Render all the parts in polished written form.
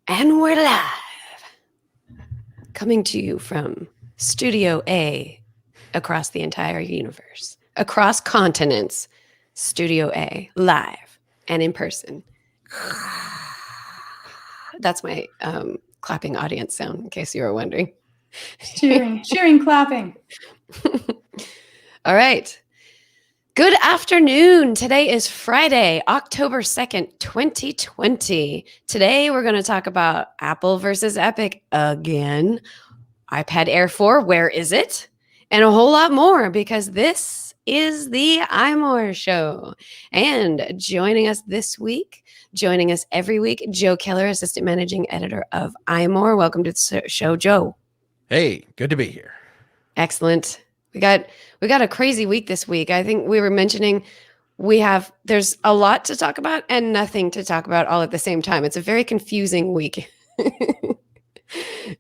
And we're live. Coming to you from Studio A across the entire universe, across continents. Studio A, live and in person. That's my clapping audience sound, in case you were wondering. Cheering, clapping. All right. Good afternoon. Today is Friday, October 2nd, 2020. Today, we're going to talk about Apple versus Epic again, iPad Air 4, where is it? And a whole lot more, because this is the iMore show. And joining us this week, joining us every week, Joe Keller, Assistant Managing Editor of iMore. Welcome to the show, Joe. Hey, good to be here. Excellent. We got a crazy week this week. I think we were mentioning there's a lot to talk about and nothing to talk about all at the same time. It's a very confusing week.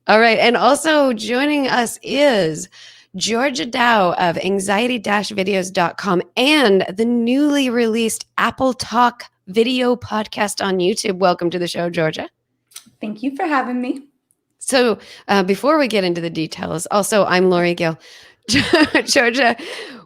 All right. And also joining us is Georgia Dow of anxiety-videos.com and the newly released Apple Talk video podcast on YouTube. Welcome to the show, Georgia. Thank you for having me. So before we get into the details, also, I'm Lori Gill. Georgia,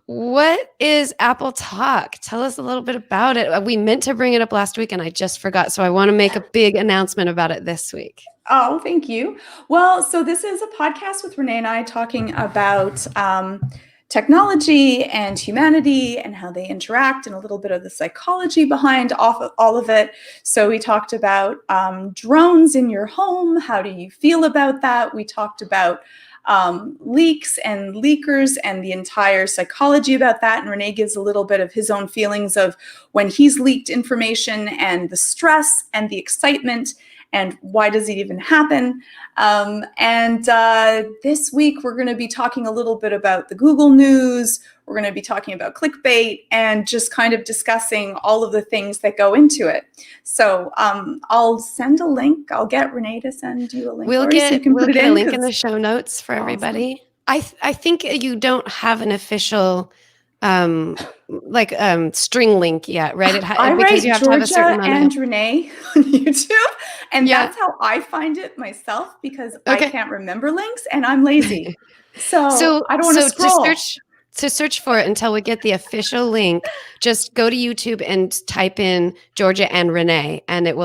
what is Apple Talk? Tell us a little bit about it. We meant to bring it up last week and I just forgot. So I want to make a big announcement about it this week. Oh, thank you. Well, so this is a podcast with Renee and I talking about technology and humanity and how they interact and a little bit of the psychology behind all of it. So we talked about drones in your home. How do you feel about that? We talked about leaks and leakers and the entire psychology about that. And Renee gives a little bit of his own feelings of when he's leaked information and the stress and the excitement and why does it even happen. This week, we're going to be talking a little bit about the Google News. We're going to be talking about clickbait and just kind of discussing all of the things that go into it. So I'll send a link. I'll get Renee to send you a link. We'll get a link in the show notes for everybody. Awesome. I think you don't have an official string link yet, right? I write you have Georgia to have a certain amount and Renee on YouTube, and that's how I find it myself because I can't remember links and I'm lazy. So I don't want to scroll. To search for it until we get the official link, just go to YouTube and type in Georgia and Renee, and it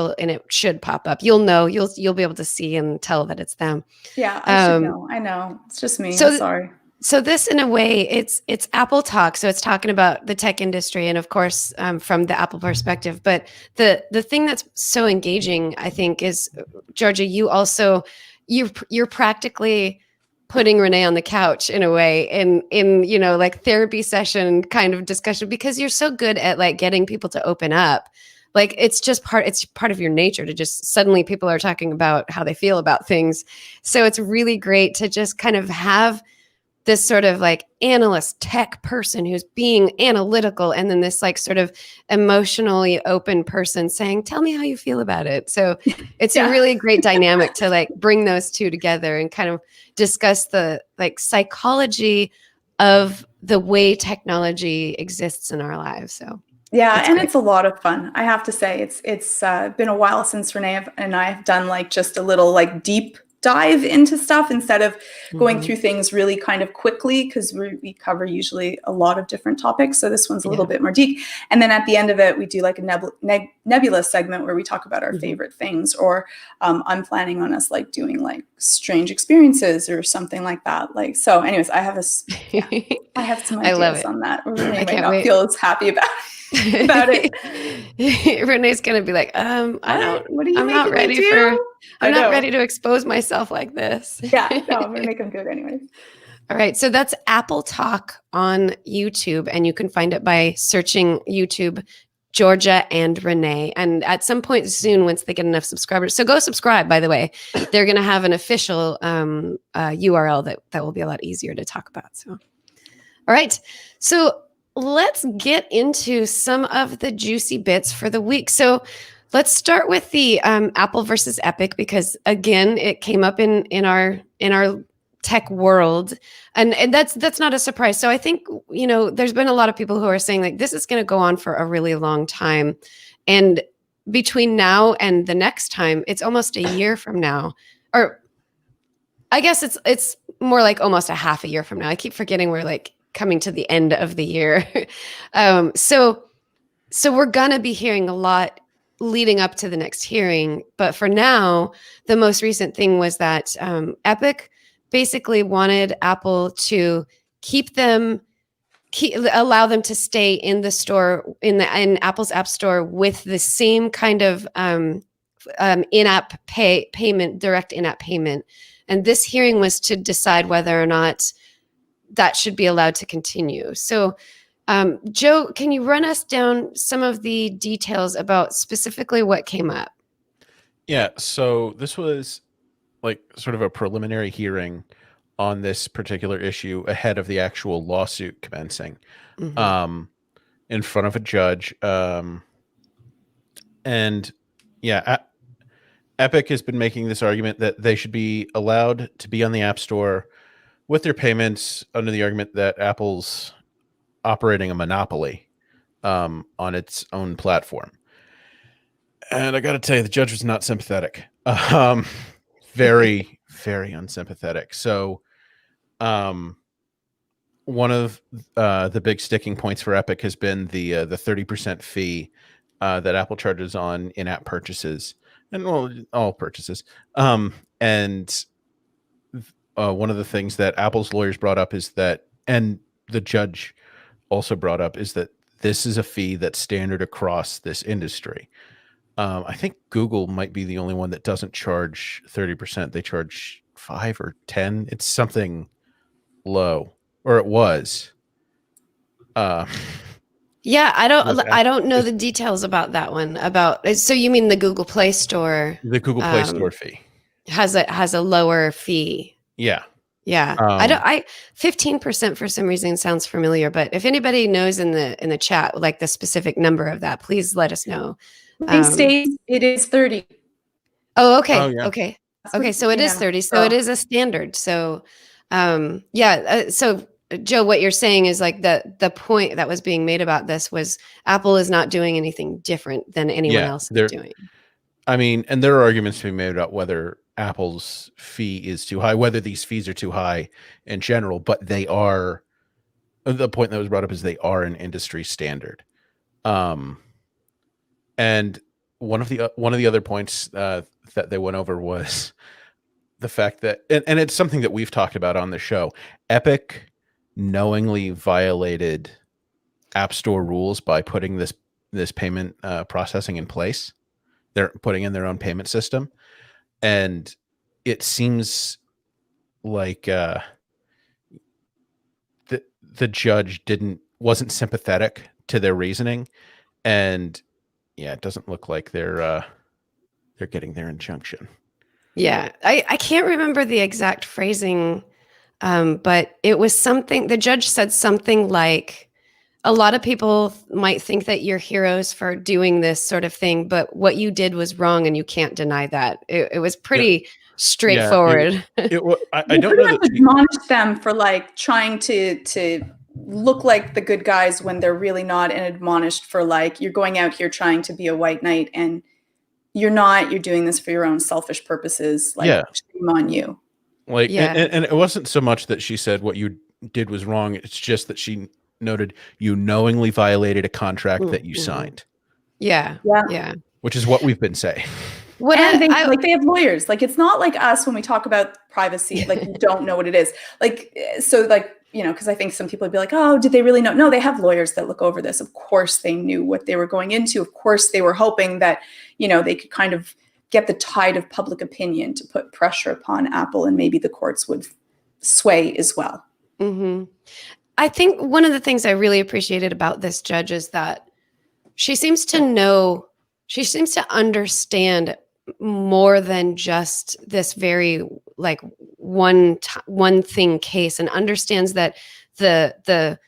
should pop up. You'll know. You'll be able to see and tell that it's them. Yeah, I should know. I know. It's just me. I'm sorry. So this, in a way, it's Apple Talk. So it's talking about the tech industry, and of course, from the Apple perspective. But the thing that's so engaging, I think, is Georgia. You're practically putting Renee on the couch in a way, in like therapy session kind of discussion, because you're so good at like getting people to open up. Like it's part of your nature to just suddenly people are talking about how they feel about things. So it's really great to just kind of have this sort of like analyst tech person who's being analytical, and then this like sort of emotionally open person saying, tell me how you feel about it. So it's a really great dynamic to like bring those two together and kind of discuss the like psychology of the way technology exists in our lives. So it's a lot of fun. I have to say it's been a while since Renee and I have done like just a little like deep dive into stuff instead of going through things really kind of quickly, because we cover usually a lot of different topics. So this one's a little bit more deep. And then at the end of it, we do like a nebula segment where we talk about our favorite things, or I'm planning on us like doing like strange experiences or something like that. Like, so anyways, I have some ideas on that. Renee might not feel as happy about it. Renee's gonna be like, I'm not ready to expose myself like this. Yeah, no, I'm gonna make them do it anyways. All right, so that's Apple Talk on YouTube, and you can find it by searching YouTube Georgia and Renee. And at some point soon, once they get enough subscribers, so go subscribe, by the way. They're going to have an official URL that will be a lot easier to talk about. So, all right, so let's get into some of the juicy bits for the week. So let's start with the Apple versus Epic, because again, it came up in our tech world, and that's not a surprise. So I think, there's been a lot of people who are saying like this is going to go on for a really long time, and between now and the next time, it's almost a year from now, or I guess it's more like almost a half a year from now. I keep forgetting we're like coming to the end of the year. So we're gonna be hearing a lot leading up to the next hearing. But for now, the most recent thing was that Epic basically wanted Apple to allow them to stay in the store in Apple's App Store with the same kind of in-app payment, direct in-app payment. And this hearing was to decide whether or not that should be allowed to continue. So, Joe, can you run us down some of the details about specifically what came up? Yeah. So this was like sort of a preliminary hearing on this particular issue ahead of the actual lawsuit commencing, in front of a judge. And yeah, Epic has been making this argument that they should be allowed to be on the App Store with their payments under the argument that Apple's operating a monopoly on its own platform. And I got to tell you, the judge was not sympathetic. Very, very unsympathetic. So one of the big sticking points for Epic has been the 30% fee that Apple charges on in-app purchases, and well, all purchases. And one of the things that Apple's lawyers brought up is that, and the judge also brought up, is that this is a fee that's standard across this industry. I think Google might be the only one that doesn't charge 30%. They charge 5 or 10. It's something low, or it was. Yeah, I don't know the details about that one. So you mean the Google Play Store? The Google Play Store fee has a lower fee. Yeah. Yeah. 15% for some reason sounds familiar, but if anybody knows in the chat like the specific number of that, please let us know. These days it is 30. Oh, okay. Oh, yeah. Okay. Okay. So it is 30. So it is a standard. So, so Joe, what you're saying is like the point that was being made about this was Apple is not doing anything different than anyone else is doing. I mean, and there are arguments to be made about whether Apple's fee is too high, whether these fees are too high in general, but they are, the point that was brought up is they are an industry standard. And one of the other points that they went over was the fact that, and it's something that we've talked about on the show, Epic knowingly violated App Store rules by putting this payment processing in place. They're putting in their own payment system, and it seems like the judge wasn't sympathetic to their reasoning, and yeah, it doesn't look like they're getting their injunction. Yeah, I can't remember the exact phrasing, but it was something, the judge said something like, a lot of people might think that you're heroes for doing this sort of thing, but what you did was wrong and you can't deny that. It was pretty straightforward. I don't know that admonished them for like trying to look like the good guys when they're really not, and admonished for like, you're going out here trying to be a white knight and you're not, you're doing this for your own selfish purposes. Like, shame on you. Like, and it wasn't so much that she said what you did was wrong. It's just that she noted you knowingly violated a contract that you signed. Yeah. Which is what we've been saying. They have lawyers. Like, it's not like us when we talk about privacy, like you don't know what it is. Like, so like, you know, because I think some people would be like, oh, did they really know? No, they have lawyers that look over this. Of course they knew what they were going into. Of course they were hoping that, you know, they could kind of get the tide of public opinion to put pressure upon Apple, and maybe the courts would sway as well. Mm-hmm. I think one of the things I really appreciated about this judge is that she seems to understand more than just this very like one thing case, and understands that the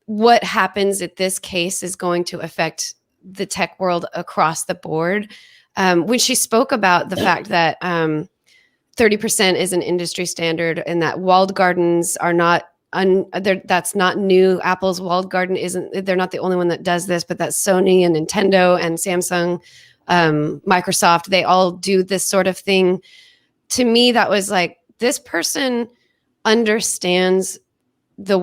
what happens at this case is going to affect the tech world across the board. When she spoke about the fact that 30% is an industry standard and that walled gardens are not that's not new. Apple's walled garden they're not the only one that does this, but that's Sony and Nintendo and Samsung, Microsoft. They all do this sort of thing. To me, that was like, this person understands the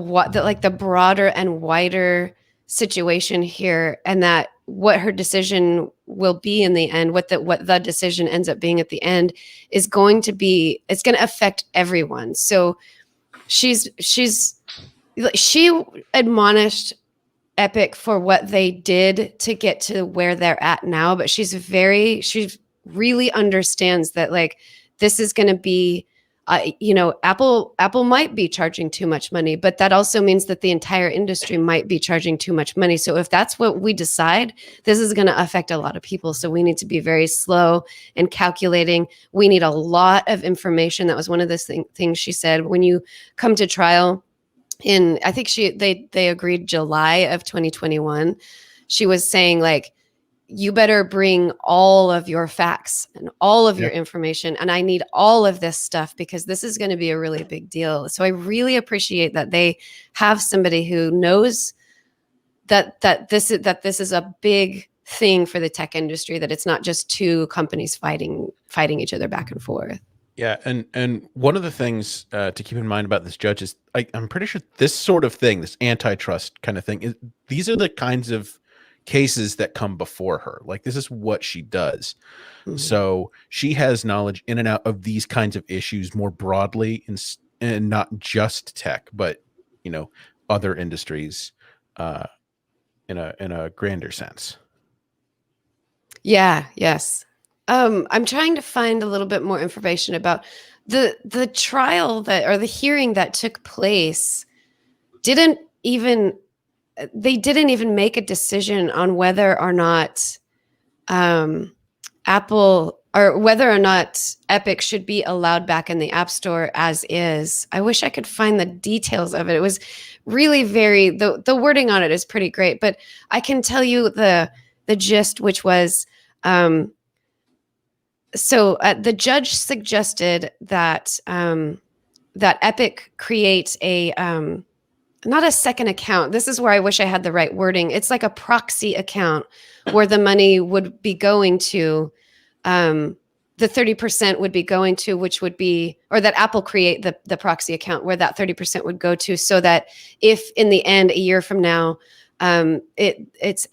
broader and wider situation here, and that what her decision will be in the end, what the decision ends up being at the end, is going to affect everyone. So she admonished Epic for what they did to get to where they're at now, but she really understands that, like, this is going to be, Apple might be charging too much money, but that also means that the entire industry might be charging too much money. So if that's what we decide, this is going to affect a lot of people. So we need to be very slow and calculating. We need a lot of information. That was one of the things she said. When you come to trial I think they agreed July of 2021, she was saying, like, you better bring all of your facts and all of your information. And I need all of this stuff, because this is going to be a really big deal. So I really appreciate that they have somebody who knows that this is a big thing for the tech industry, that it's not just two companies fighting each other back and forth. Yeah, and one of the things to keep in mind about this judge is, I'm pretty sure this sort of thing, this antitrust kind of thing, these are the kinds of cases that come before her. Like, this is what she does. Mm-hmm. So she has knowledge in and out of these kinds of issues more broadly, and not just tech, but other industries in a grander sense. Yeah. Yes. I'm trying to find a little bit more information about the trial or the hearing that took place. They didn't even make a decision on whether or not Apple, or whether or not Epic should be allowed back in the App Store as is. I wish I could find the details of it. It was really the wording on it is pretty great, but I can tell you the gist, which was, the judge suggested that Epic create not a second account. This is where I wish I had the right wording. It's like a proxy account where the money would be going to, the 30% would be going to, which would be, or that Apple create the proxy account where that 30% would go to, so that if in the end, a year from now, it's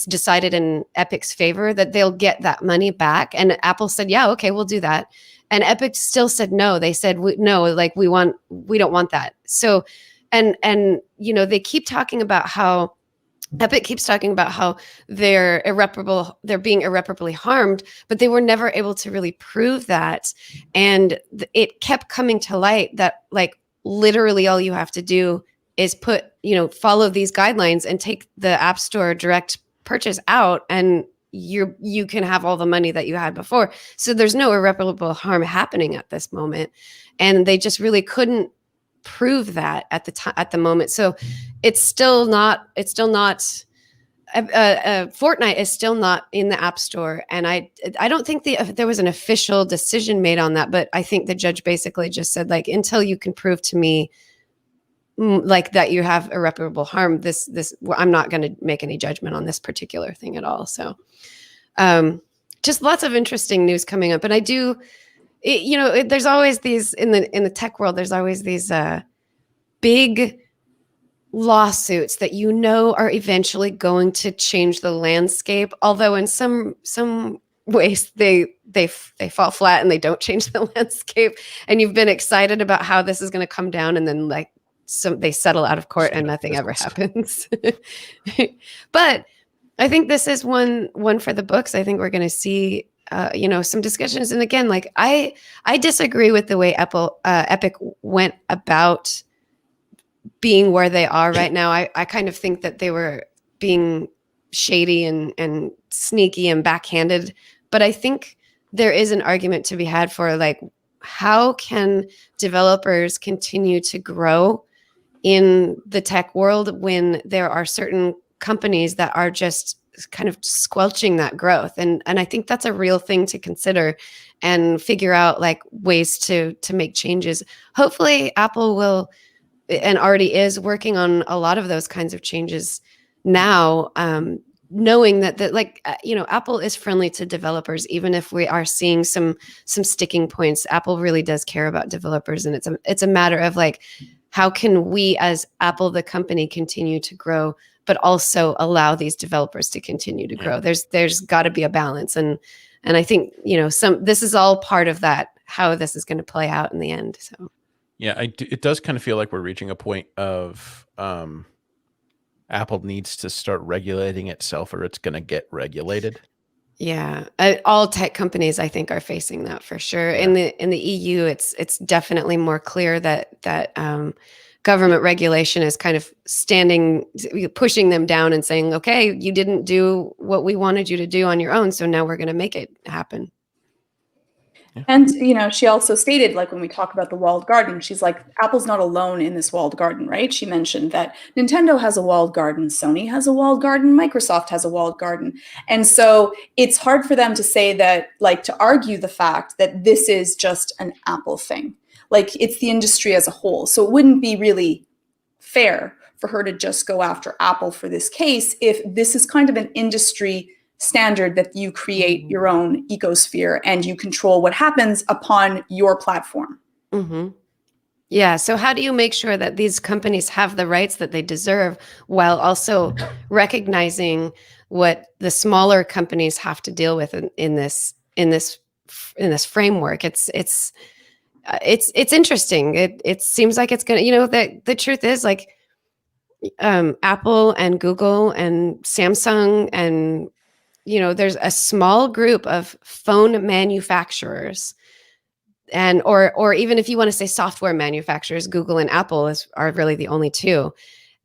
decided in Epic's favor, that they'll get that money back. And Apple said, yeah, okay, we'll do that. And Epic still said no. They said, no, like, we don't want that. So, and they keep talking about how Epic keeps talking about how they're being irreparably harmed, but they were never able to really prove that. And it kept coming to light that, like, literally all you have to do is follow these guidelines and take the App Store direct purchase out, and you can have all the money that you had before. So there's no irreparable harm happening at this moment. And they just really couldn't prove that at the moment. So it's still not Fortnite is still not in the App Store. And I don't think there was an official decision made on that, but I think the judge basically just said, like, until you can prove to me, like, that you have irreparable harm, I'm not going to make any judgment on this particular thing at all. So just lots of interesting news coming up. And I do, there's always these in the tech world, there's always these big lawsuits that are eventually going to change the landscape. Although in some ways they fall flat and they don't change the landscape. And you've been excited about how this is going to come down, and then, like, they settle out of court and nothing ever happens. But I think this is one for the books. I think we're going to see, some discussions. And again, like, I disagree with the way Epic went about being where they are right now. I kind of think that they were being shady and sneaky and backhanded. But I think there is an argument to be had for, like, how can developers continue to grow in the tech world when there are certain companies that are just kind of squelching that growth. And I think that's a real thing to consider and figure out, like, ways to make changes. Hopefully Apple will and already is working on a lot of those kinds of changes now, knowing that like, Apple is friendly to developers, even if we are seeing some sticking points. Apple really does care about developers, and it's a matter of like, how can we as Apple, the company, continue to grow, but also allow these developers to continue to grow? There's got to be a balance, and I think this is all part of that, how this is going to play out in the end. So yeah, it does kind of feel like we're reaching a point of Apple needs to start regulating itself, or it's going to get regulated. Yeah, all tech companies, I think, are facing that for sure. Yeah. In the EU, it's definitely more clear that government regulation is kind of pushing them down and saying, okay, you didn't do what we wanted you to do on your own, so now we're going to make it happen. And, she also stated, like, when we talk about the walled garden, she's like, Apple's not alone in this walled garden, right? She mentioned that Nintendo has a walled garden, Sony has a walled garden, Microsoft has a walled garden. And so it's hard for them to say that, like, to argue the fact that this is just an Apple thing. Like, it's the industry as a whole. So it wouldn't be really fair for her to just go after Apple for this case if this is kind of an industry standard that you create your own ecosphere and you control what happens upon your platform. Mm-hmm. Yeah. So how do you make sure that these companies have the rights that they deserve while also recognizing what the smaller companies have to deal with in this framework? It's interesting. It seems like it's gonna, the truth is, like, Apple and Google and Samsung and there's a small group of phone manufacturers, and or even if you want to say software manufacturers, Google and Apple are really the only two.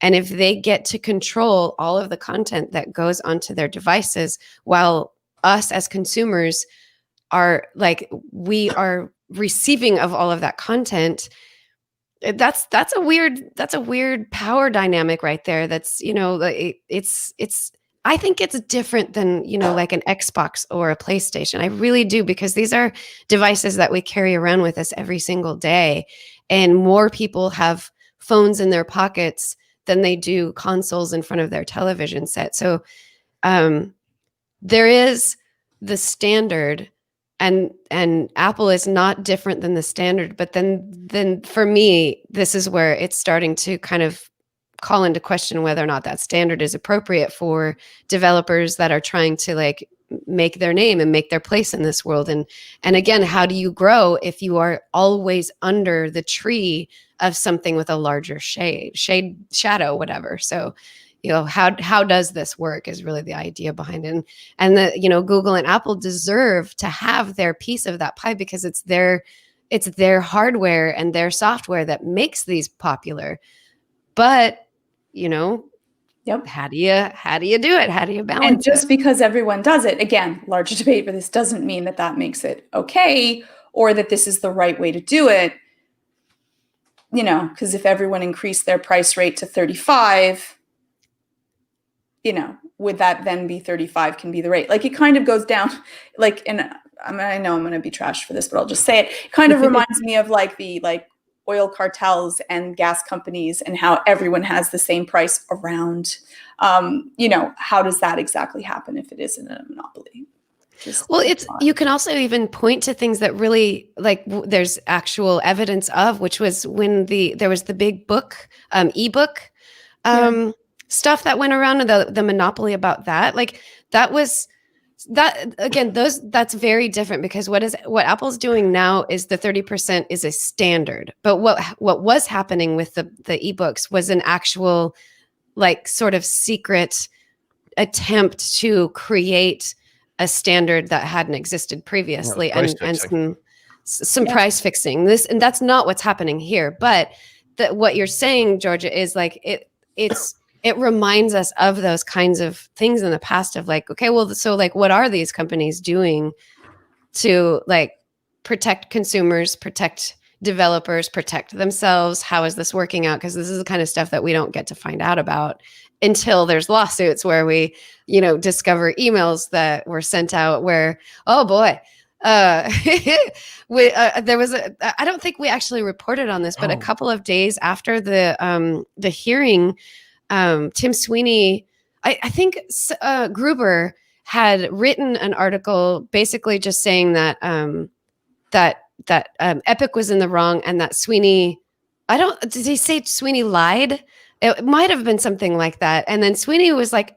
And if they get to control all of the content that goes onto their devices, while us as consumers we are receiving of all of that content, that's a weird power dynamic right there. That's I think it's different than, like an Xbox or a PlayStation. I really do, because these are devices that we carry around with us every single day. And more people have phones in their pockets than they do consoles in front of their television set. So there is the standard, and Apple is not different than the standard. But then for me, this is where it's starting to kind of call into question whether or not that standard is appropriate for developers that are trying to, like, make their name and make their place in this world. And again, how do you grow if you are always under the tree of something with a larger shadow, whatever? So, how does this work is really the idea behind it. And Google and Apple deserve to have their piece of that pie, because it's their hardware and their software that makes these popular. But Yep. How do you do it? How do you balance it? And just because everyone does it, again, large debate, but this doesn't mean that makes it okay, or that this is the right way to do it. Because if everyone increased their price rate to 35, would that then be 35 can be the rate? Like, it kind of goes down, like, and I know I'm going to be trashed for this, but I'll just say it. It kind of reminds me of like the oil cartels and gas companies, and how everyone has the same price around. How does that exactly happen if it isn't a monopoly? Well, you can also even point to things that really, like, there's actual evidence of, which was when there was the big book, ebook stuff that went around, and the monopoly about that. Like, that's very different, because what Apple's doing now is the 30% is a standard. But what was happening with the ebooks was an actual, like, sort of secret attempt to create a standard that hadn't existed previously, and some price fixing. And that's not what's happening here. But what you're saying, Georgia, is like it reminds us of those kinds of things in the past of, like, okay, well, so, like, what are these companies doing to, like, protect consumers, protect developers, protect themselves? How is this working out? Because this is the kind of stuff that we don't get to find out about until there's lawsuits where we, discover emails that were sent out where, oh boy, there was I don't think we actually reported on this, but a couple of days after the hearing, Tim Sweeney, I think Gruber had written an article basically just saying that Epic was in the wrong and that Sweeney, did he say Sweeney lied? It might have been something like that. And then Sweeney was like,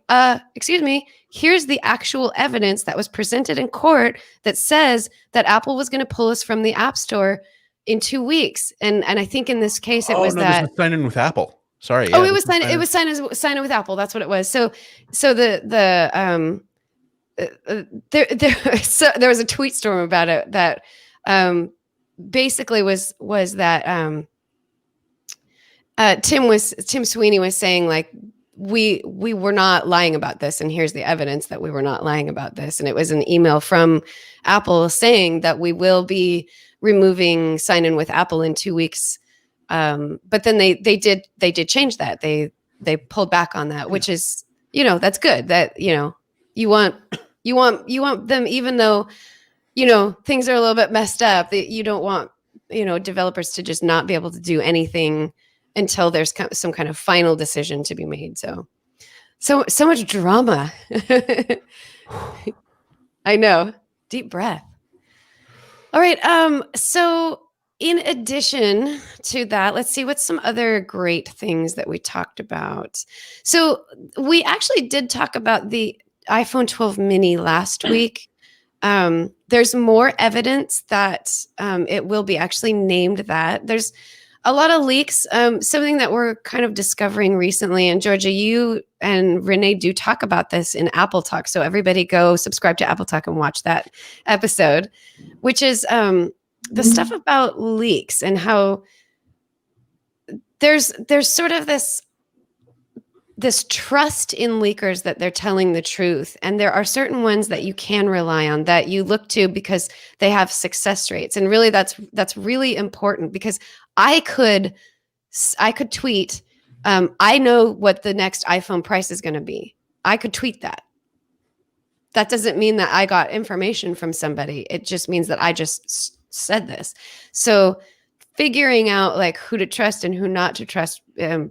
excuse me, here's the actual evidence that was presented in court that says that Apple was going to pull us from the App Store in 2 weeks. And I think in this case, it was that. This was signed in with Apple. Sorry. Yeah, it was signed with Apple. That's what it was. So there was a tweet storm about it that basically was that Tim Sweeney was saying like we were not lying about this, and here's the evidence that we were not lying about this. And it was an email from Apple saying that we will be removing sign in with Apple in 2 weeks. But then they did change that. They pulled back on that, which is, that's good that, you want them, even though, things are a little bit messed up, that you don't want, developers to just not be able to do anything until there's some kind of final decision to be made. So much drama. I know. Deep breath. All right. So in addition to that, let's see what's some other great things that we talked about. So we actually did talk about the iPhone 12 mini last week. There's more evidence that it will be actually named that. There's a lot of leaks, something that we're kind of discovering recently. And Georgia, you and Renee do talk about this in Apple Talk. So everybody go subscribe to Apple Talk and watch that episode, which is the stuff about leaks and how there's sort of this trust in leakers that they're telling the truth. And there are certain ones that you can rely on, that you look to because they have success rates. And really that's really important, because I could tweet, I know what the next iPhone price is going to be. I could tweet that. That doesn't mean that I got information from somebody. It just means that I just said this. So figuring out like who to trust and who not to trust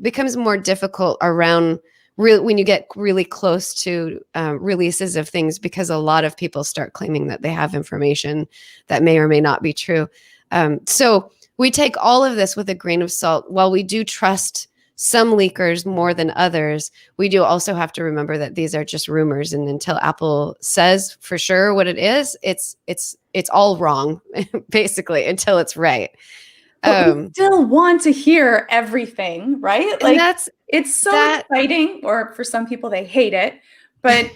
becomes more difficult around when you get really close to releases of things, because a lot of people start claiming that they have information that may or may not be true. So we take all of this with a grain of salt. While we do trust some leakers more than others, we do also have to remember that these are just rumors. And until Apple says for sure what it is, it's all wrong, basically, until it's right. But we still want to hear everything, right? Like it's so exciting, or for some people they hate it, but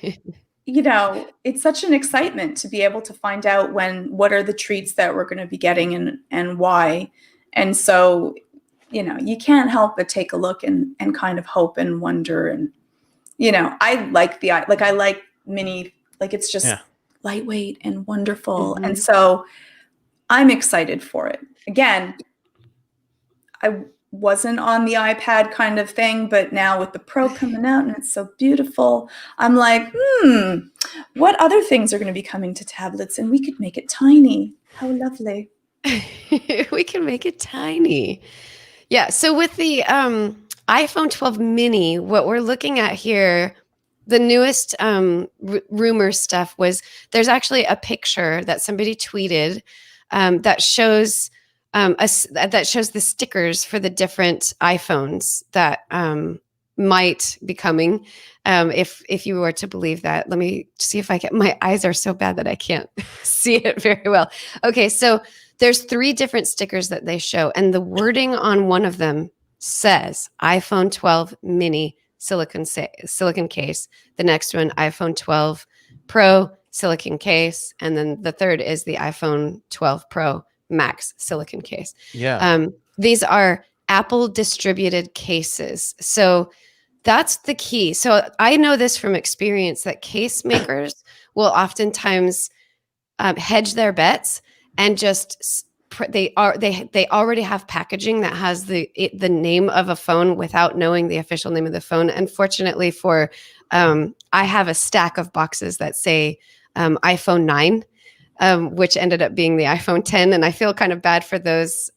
it's such an excitement to be able to find out what are the treats that we're going to be getting and why. And so, you can't help but take a look and kind of hope and wonder. And, I like I like mini, like it's just lightweight and wonderful. Mm-hmm. And so I'm excited for it. Again, I wasn't on the iPad kind of thing, but now with the Pro coming out and it's so beautiful, I'm like, what other things are going to be coming to tablets? And we could make it tiny. How lovely. We can make it tiny. Yeah. So with the iPhone 12 mini, what we're looking at here, the newest rumor stuff was there's actually a picture that somebody tweeted that shows the stickers for the different iPhones that might be coming. If you were to believe that, let me see if I can. My eyes are so bad that I can't see it very well. Okay, so there's 3 different stickers that they show, and the wording on one of them says iPhone 12 mini silicon case. The next one, iPhone 12 Pro silicon case, and then the third is the iPhone 12 Pro Max silicon case. Yeah. These are Apple distributed cases. So that's the key. So I know this from experience that case makers will oftentimes hedge their bets and just they already have packaging that has the name of a phone without knowing the official name of the phone. Unfortunately I have a stack of boxes that say iPhone 9. which ended up being the iPhone 10. And I feel kind of bad for those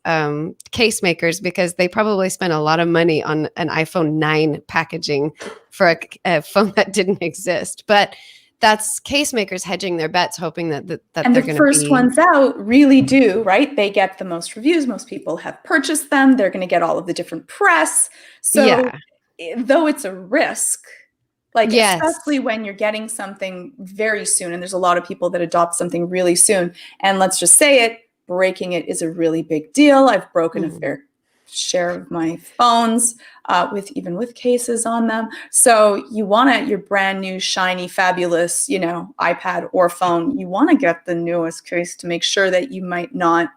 case makers because they probably spent a lot of money on an iPhone 9 packaging for a phone that didn't exist. But that's case makers hedging their bets, hoping that and they're the going to first be ones out really do, right? They get the most reviews. Most people have purchased them. They're going to get all of the different press. So though it's a risk, like especially when you're getting something very soon, and there's a lot of people that adopt something really soon, and let's just say it, breaking it is a really big deal. I've broken a fair share of my phones with cases on them. So you want your brand new, shiny, fabulous, iPad or phone. You want to get the newest case to make sure that you might not,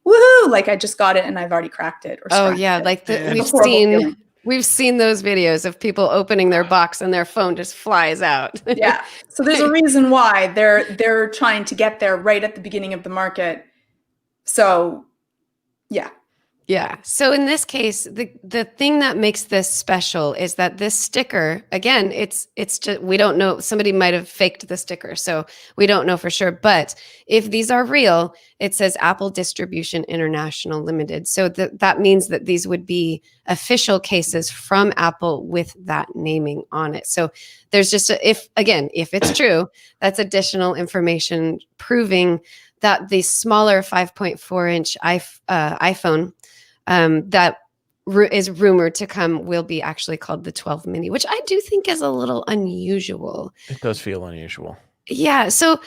woohoo, like I just got it and I've already cracked it. Or like we've seen those videos of people opening their box and their phone just flies out. Yeah. So there's a reason why they're trying to get there right at the beginning of the market. So yeah. Yeah. So in this case, the thing that makes this special is that this sticker, again, it's just, we don't know, somebody might have faked the sticker, so we don't know for sure. But if these are real, it says Apple Distribution International Limited. So that means that these would be official cases from Apple with that naming on it. So there's just if it's true, that's additional information proving that the smaller 5.4-inch iPhone that is rumored to come will be actually called the 12 mini, which I do think is a little unusual. It does feel unusual. Yeah. So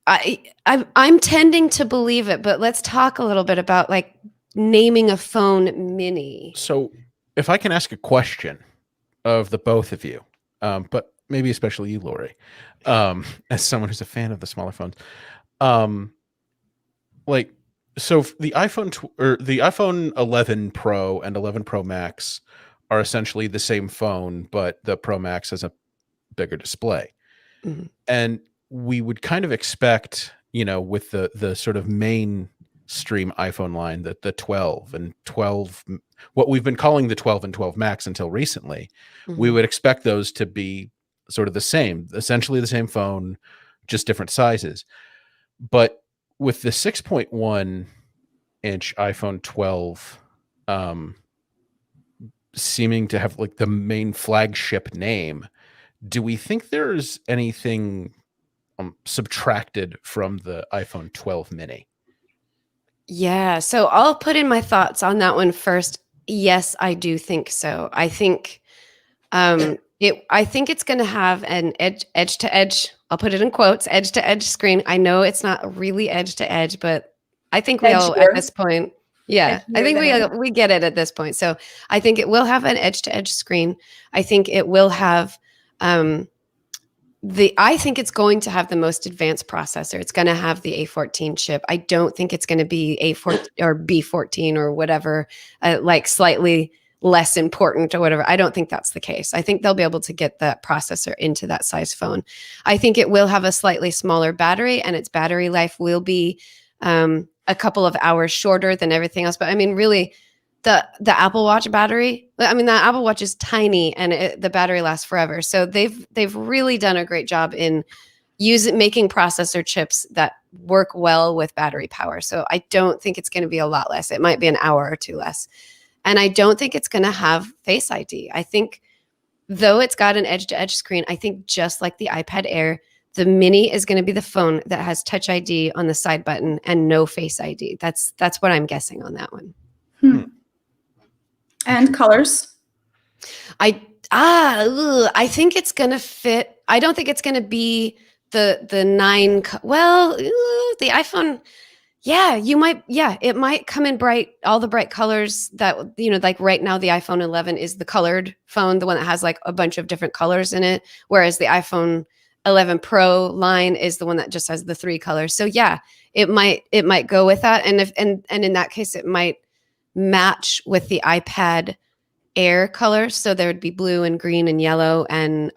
I'm tending to believe it, but let's talk a little bit about like naming a phone mini. So if I can ask a question of the both of you, but maybe especially you, Lori, as someone who's a fan of the smaller phones, so the iPhone 11 Pro and 11 Pro Max are essentially the same phone, but the Pro Max has a bigger display. Mm-hmm. And we would kind of expect, with the sort of mainstream iPhone line, that the 12 and 12, what we've been calling the 12 and 12 Max until recently, we would expect those to be sort of the same, essentially the same phone, just different sizes. But with the 6.1-inch iPhone 12 seeming to have like the main flagship name, do we think there's anything subtracted from the iPhone 12 mini? Yeah, so I'll put in my thoughts on that one first. Yes, I do think so. I think it's going to have an edge to edge. I'll put it in quotes, edge to edge screen. I know it's not really edge to edge, but I think we all at this point, I think we get it at this point. So I think it will have an edge to edge screen. I think it will have I think it's going to have the most advanced processor. It's going to have the A14 chip. I don't think it's going to be A14 or B14 or whatever, like slightly less important or whatever. I don't think that's the case. I think they'll be able to get that processor into that size phone. I think it will have a slightly smaller battery, and its battery life will be a couple of hours shorter than everything else. But I mean, really, the Apple Watch battery, the Apple Watch is tiny and the battery lasts forever. So they've really done a great job in making processor chips that work well with battery power. So I don't think it's going to be a lot less. It might be an hour or two less. And I don't think it's going to have Face ID. I think though it's got an edge-to-edge screen, I think just like the iPad Air, the Mini is going to be the phone that has Touch ID on the side button and no Face ID. That's what I'm guessing on that one. And colors? I think it's going to fit. I don't think it's going to be the 9. The iPhone. Yeah, it might come in all the bright colors that, like right now the iPhone 11 is the colored phone, the one that has like a bunch of different colors in it. Whereas the iPhone 11 Pro line is the one that just has the 3 colors. So yeah, it might go with that. And in that case, it might match with the iPad Air colors. So there would be blue and green and yellow and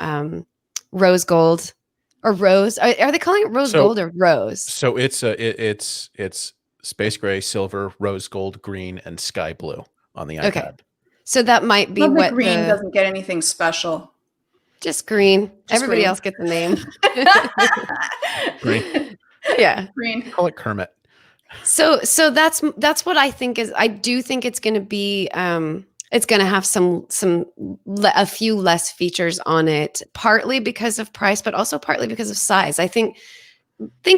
rose gold. Or rose? Are they calling it rose gold or rose? So it's space gray, silver, rose gold, green, and sky blue on the iPad. Okay. So that might be what green doesn't get anything special. Just green. Everybody else gets the name. Green. Yeah. Green. Call it Kermit. So that's what I think is, I do think it's going to be, it's going to have a few less features on it, partly because of price, but also partly because of size. I think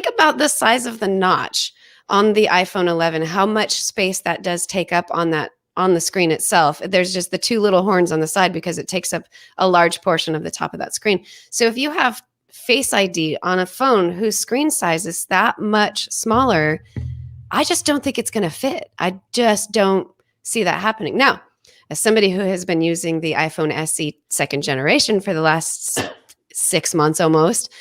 about the size of the notch on the iPhone 11, how much space that does take up on the screen itself. There's just the two little horns on the side because it takes up a large portion of the top of that screen. So if you have Face ID on a phone whose screen size is that much smaller, I just don't think it's going to fit. I just don't see that happening. Now, as somebody who has been using the iPhone SE second generation for the last 6 months almost,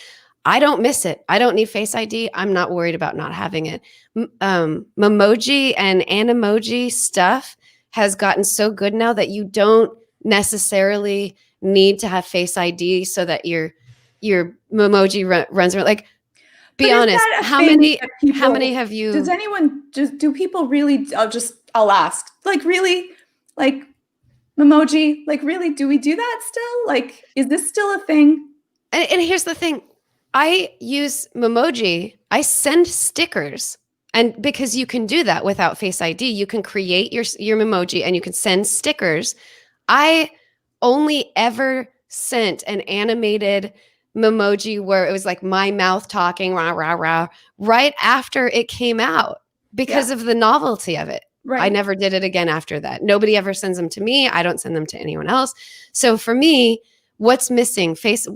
I don't miss it. I don't need Face ID. I'm not worried about not having it. Memoji and Animoji stuff has gotten so good now that you don't necessarily need to have Face ID so that your Memoji runs around. Like, be honest, how many have you? Does anyone do people really? I'll ask. Like, really, like Memoji? Like, really? Do we do that still? Like, is this still a thing? And here's the thing. I use Memoji. I send stickers. And because you can do that without Face ID, you can create your Memoji and you can send stickers. I only ever sent an animated Memoji where it was like my mouth talking, rah, rah, rah, right after it came out because of the novelty of it. Right. I never did it again after that. Nobody ever sends them to me. I don't send them to anyone else. So for me, what's missing? Face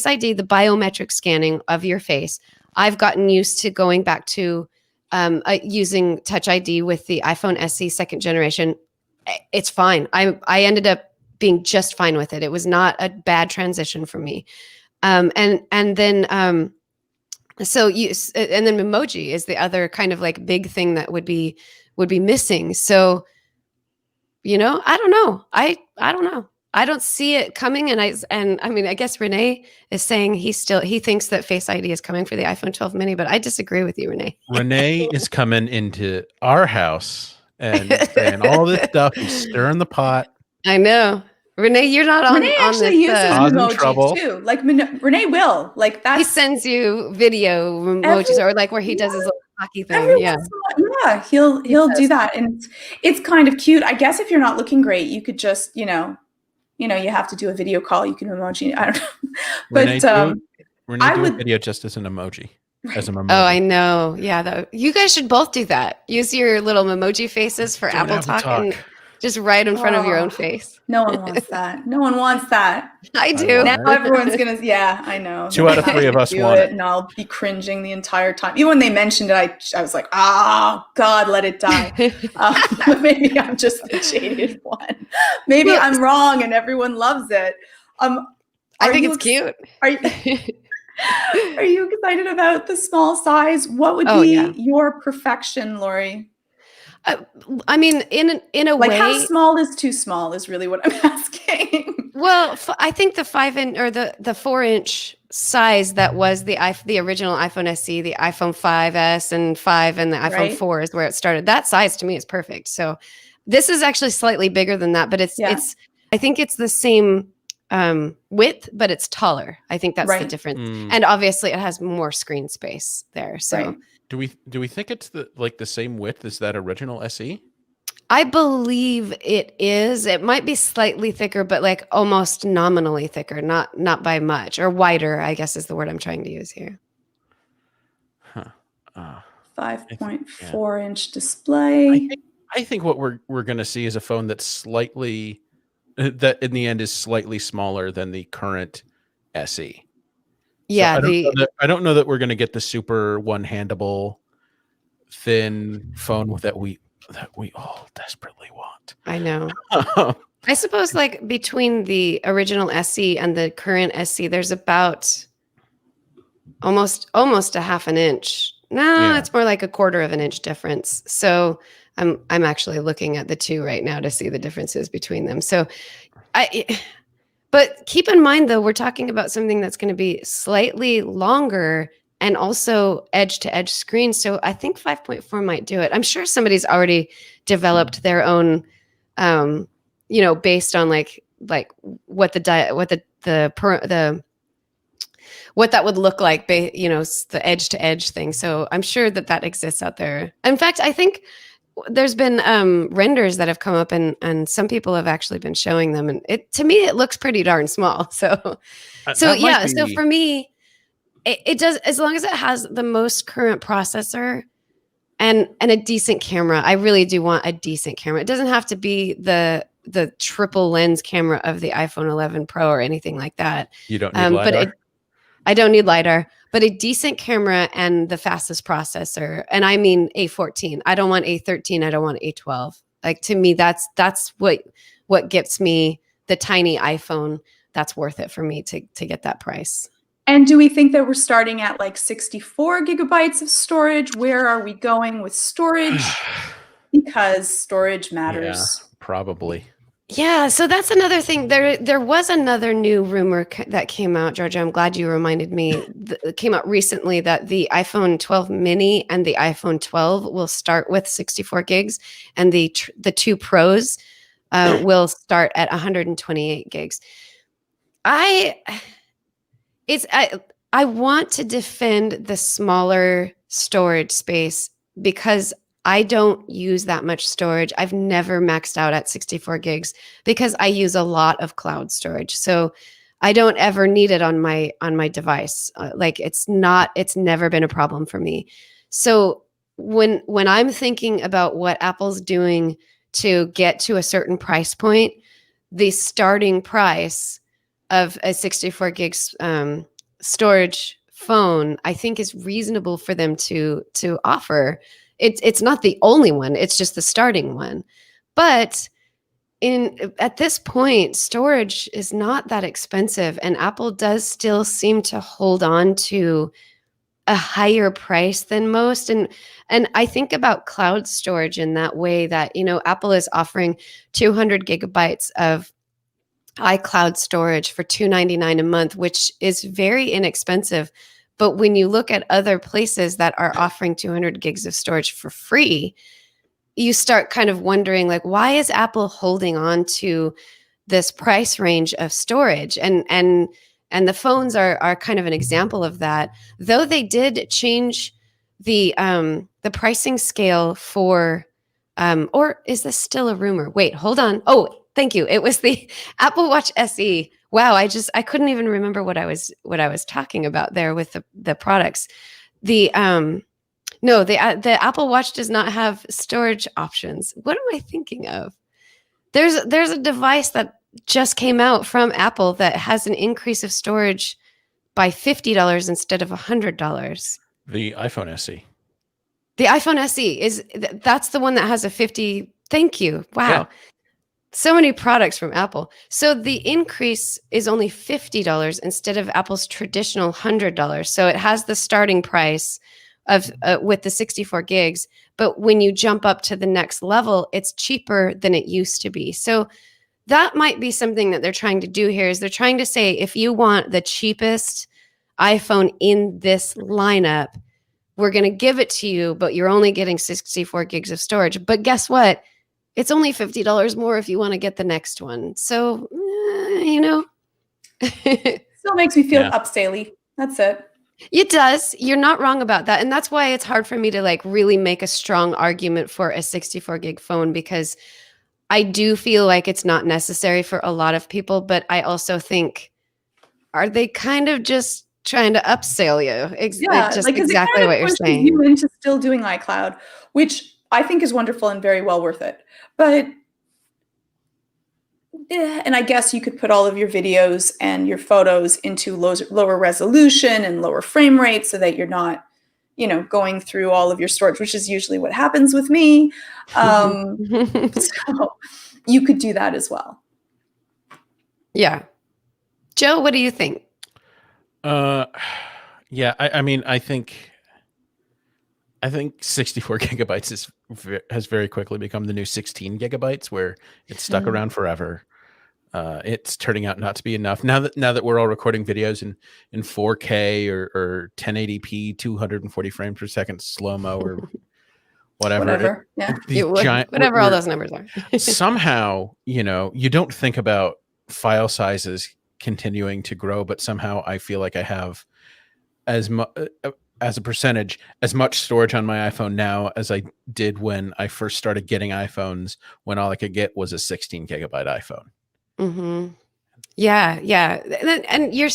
ID, the biometric scanning of your face. I've gotten used to going back to using Touch ID with the iPhone SE second generation. It's fine. I ended up being just fine with it. It was not a bad transition for me. And then Memoji is the other kind of like big thing that would be missing. So, I don't know. I don't know. I don't see it coming. And I mean, I guess Renee is saying he thinks that Face ID is coming for the iPhone 12 mini, but I disagree with you, Renee. Renee is coming into our house and saying all this stuff. He's stirring the pot. I know. Renee, you're not on. Renee actually uses Memoji too. Like Renee will like that. He sends you video emojis or like where he does his little hockey thing. Yeah, he'll do that, and it's kind of cute. I guess if you're not looking great, you could just you have to do a video call. You can emoji. I don't know, but Renee do a video just as an emoji. As a Memoji. Oh, I know. Yeah, you guys should both do that. Use your little Memoji faces for Apple Talk and just right in front of your own face. No one wants that. No one wants that. I do. Now everyone's gonna. Yeah, I know. 2 out of 3 of us want it, and I'll be cringing the entire time. Even when they mentioned it, I was like, "Oh God, let it die." But maybe I'm just the jaded one. Maybe I'm wrong, and everyone loves it. I think it's cute. Are you excited about the small size? What would be your perfection, Lori? I mean, in a way, like how small is too small is really what I'm asking. Well, I think the 5-inch or the 4-inch size that was the original iPhone SE, the iPhone 5S and 5 and the iPhone 4 is where it started. That size to me is perfect. So this is actually slightly bigger than that, but it's I think it's the same width, but it's taller. I think that's the difference. And obviously it has more screen space there. So do we think it's the same width as that original SE? I believe it is. It might be slightly thicker, but like almost nominally thicker, not by much, or wider, I guess is the word I'm trying to use here. 5.4-inch display. I think what we're going to see is a phone that's that in the end is slightly smaller than the current SE. Yeah, so I don't know that we're going to get the super one-handable thin phone that we all desperately want. I know. I suppose like between the original SE and the current SE, there's about almost a half an inch. No, it's more like a quarter of an inch difference. So I'm actually looking at the two right now to see the differences between them. So but keep in mind though, we're talking about something that's going to be slightly longer and also edge to edge screen. So I think 5.4 might do it. I'm sure somebody's already developed their own, based on like what the what that would look like, the edge to edge thing. So I'm sure that exists out there. In fact, I think there's been renders that have come up, and some people have actually been showing them, and to me it looks pretty darn small. So yeah. So for me, it does, as long as it has the most current processor and a decent camera. I really do want a decent camera. It doesn't have to be the triple lens camera of the iPhone 11 Pro or anything like that. You don't need LiDAR? I don't need LiDAR, but a decent camera and the fastest processor. And I mean A14. I don't want A13. I don't want A12. Like, to me, that's what gets me the tiny iPhone. That's worth it for me to get that price. And do we think that we're starting at like 64 gigabytes of storage? Where are we going with storage? Because storage matters. Yeah, probably. Yeah, so that's another thing. There was another new rumor that came out, Georgia. I'm glad you reminded me. It came out recently that the iPhone 12 mini and the iPhone 12 will start with 64 gigs, and the two Pros will start at 128 gigs. I want to defend the smaller storage space because I don't use that much storage. I've never maxed out at 64 gigs because I use a lot of cloud storage. So I don't ever need it on my device. It's never been a problem for me. So when I'm thinking about what Apple's doing to get to a certain price point, the starting price of a 64 gigs storage phone, I think, is reasonable for them to offer. It's not the only one, it's just the starting one. But at this point, storage is not that expensive, and Apple does still seem to hold on to a higher price than most. And I think about cloud storage in that way, that, Apple is offering 200 gigabytes of iCloud storage for $299 a month, which is very inexpensive. But when you look at other places that are offering 200 gigs of storage for free, you start kind of wondering, like, why is Apple holding on to this price range of storage? And the phones are kind of an example of that. Though they did change the pricing scale for, or is this still a rumor? Wait, hold on. Oh, thank you. It was the Apple Watch SE. Wow, I couldn't even remember what I was talking about there with the products. The Apple Watch does not have storage options. What am I thinking of? There's a device that just came out from Apple that has an increase of storage by $50 instead of $100. The iPhone SE. The iPhone SE that's the one that has a 50. Thank you. Wow. Yeah. So many products from Apple. So the increase is only $50 instead of Apple's traditional $100. So it has the starting price of with the 64 gigs. But when you jump up to the next level, it's cheaper than it used to be. So that might be something that they're trying to do here, is they're trying to say, if you want the cheapest iPhone in this lineup, we're going to give it to you, but you're only getting 64 gigs of storage. But guess what? It's only $50 more if you want to get the next one. So, Still makes me feel upscaley. That's it. It does. You're not wrong about that. And that's why it's hard for me to really make a strong argument for a 64 gig phone, because I do feel like it's not necessary for a lot of people. But I also think, are they kind of just trying to upsell you? Just exactly what you're saying. You into still doing iCloud, which I think is wonderful and very well worth it. But, and I guess you could put all of your videos and your photos into lower resolution and lower frame rate so that you're not, going through all of your storage, which is usually what happens with me. So you could do that as well. Yeah. Joe, what do you think? Yeah, I think 64 gigabytes has very quickly become the new 16 gigabytes, where it's stuck around forever. It's turning out not to be enough. Now that we're all recording videos in 4K or 1080p, 240 frames per second slow-mo or whatever. Whatever all those numbers are. Somehow, you don't think about file sizes continuing to grow, but somehow I feel like I have as as a percentage, as much storage on my iPhone now as I did when I first started getting iPhones, when all I could get was a 16 gigabyte iPhone. Mm-hmm. Yeah, yeah. And you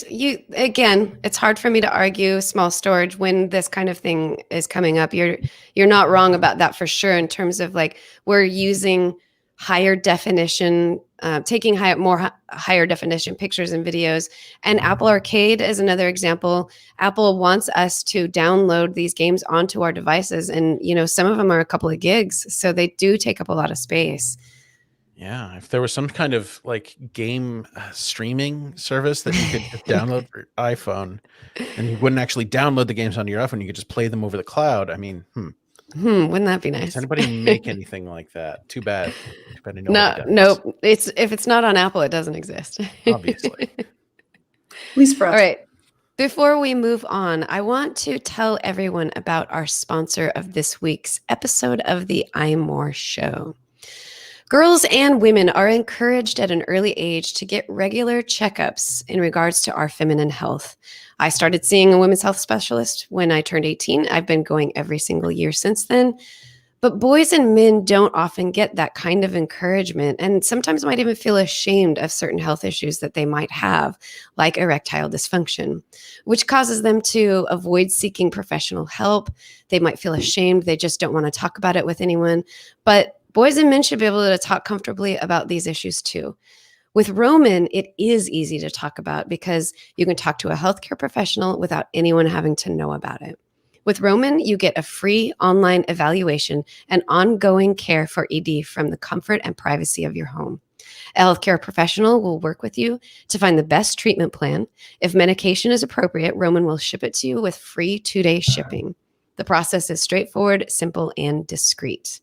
again, it's hard for me to argue small storage when this kind of thing is coming up. You're not wrong about that for sure in terms of like we're using higher definition, taking higher definition pictures and videos. And Apple Arcade is another example. Apple wants us to download these games onto our devices, and some of them are a couple of gigs, so they do take up a lot of space. Yeah, if there was some kind of like game streaming service that you could just download for iPhone, and you wouldn't actually download the games onto your iPhone, you could just play them over the cloud. I mean, wouldn't that be nice? Does anybody make anything like that? Too bad. Too bad No, nobody does. nope. If it's not on Apple, it doesn't exist. Obviously. At least for us. All right. Before we move on, I want to tell everyone about our sponsor of this week's episode of the iMore Show. Girls and women are encouraged at an early age to get regular checkups in regards to our feminine health. I started seeing a women's health specialist when I turned 18. I've been going every single year since then. But boys and men don't often get that kind of encouragement, and sometimes might even feel ashamed of certain health issues that they might have, like erectile dysfunction, which causes them to avoid seeking professional help. They might feel ashamed. They just don't want to talk about it with anyone. But boys and men should be able to talk comfortably about these issues too. With Roman, it is easy to talk about because you can talk to a healthcare professional without anyone having to know about it. With Roman, you get a free online evaluation and ongoing care for ED from the comfort and privacy of your home. A healthcare professional will work with you to find the best treatment plan. If medication is appropriate, Roman will ship it to you with free 2-day shipping. The process is straightforward, simple, and discreet.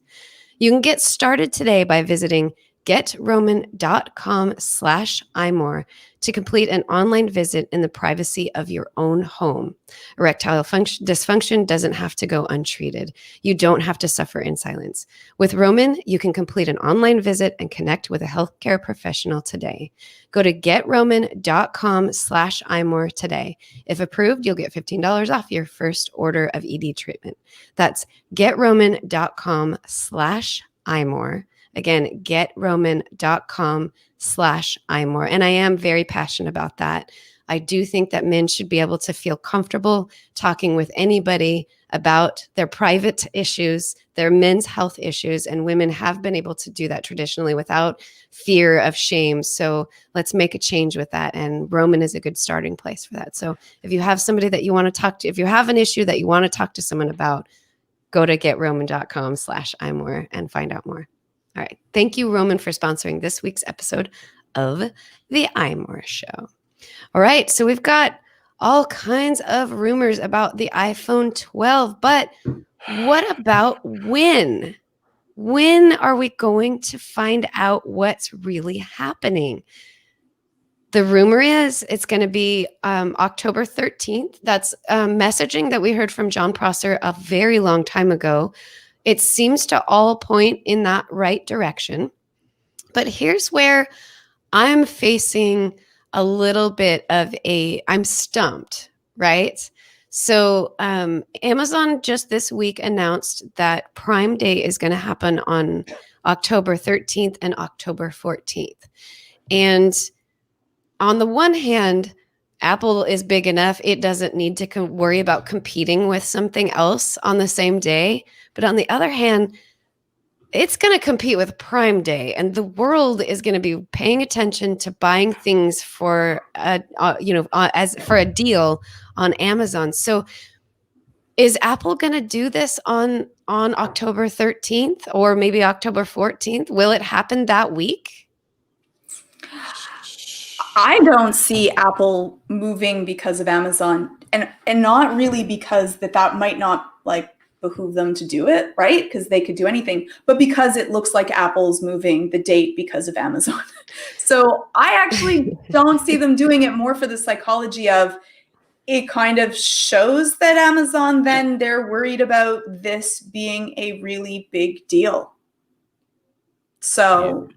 You can get started today by visiting getroman.com/iMore to complete an online visit in the privacy of your own home. Erectile dysfunction doesn't have to go untreated. You don't have to suffer in silence. With Roman, you can complete an online visit and connect with a healthcare professional today. Go to getroman.com/iMore today. If approved, you'll get $15 off your first order of ED treatment. That's getroman.com/iMore. Again, getroman.com/iMore. And I am very passionate about that. I do think that men should be able to feel comfortable talking with anybody about their private issues, their men's health issues, and women have been able to do that traditionally without fear of shame. So let's make a change with that. And Roman is a good starting place for that. So if you have somebody that you want to talk to, if you have an issue that you want to talk to someone about, go to getroman.com/iMore and find out more. All right. Thank you, Roman, for sponsoring this week's episode of the iMore Show. All right. So we've got all kinds of rumors about the iPhone 12, but what about when? When are we going to find out what's really happening? The rumor is it's going to be October 13th. That's messaging that we heard from John Prosser a very long time ago. It seems to all point in that right direction. But here's where I'm facing a little bit of I'm stumped, right? So Amazon just this week announced that Prime Day is going to happen on October 13th and October 14th. And on the one hand, Apple is big enough, it doesn't need to worry about competing with something else on the same day. But on the other hand, it's going to compete with Prime Day, and the world is going to be paying attention to buying things for as for a deal on Amazon. So is Apple going to do this on October 13th or maybe October 14th? Will it happen that week? I don't see Apple moving because of Amazon, and not really because that might not like behoove them to do it, right? Because they could do anything, but because it looks like Apple's moving the date because of Amazon. So I actually don't see them doing it more for the psychology of it kind of shows that Amazon, then they're worried about this being a really big deal. So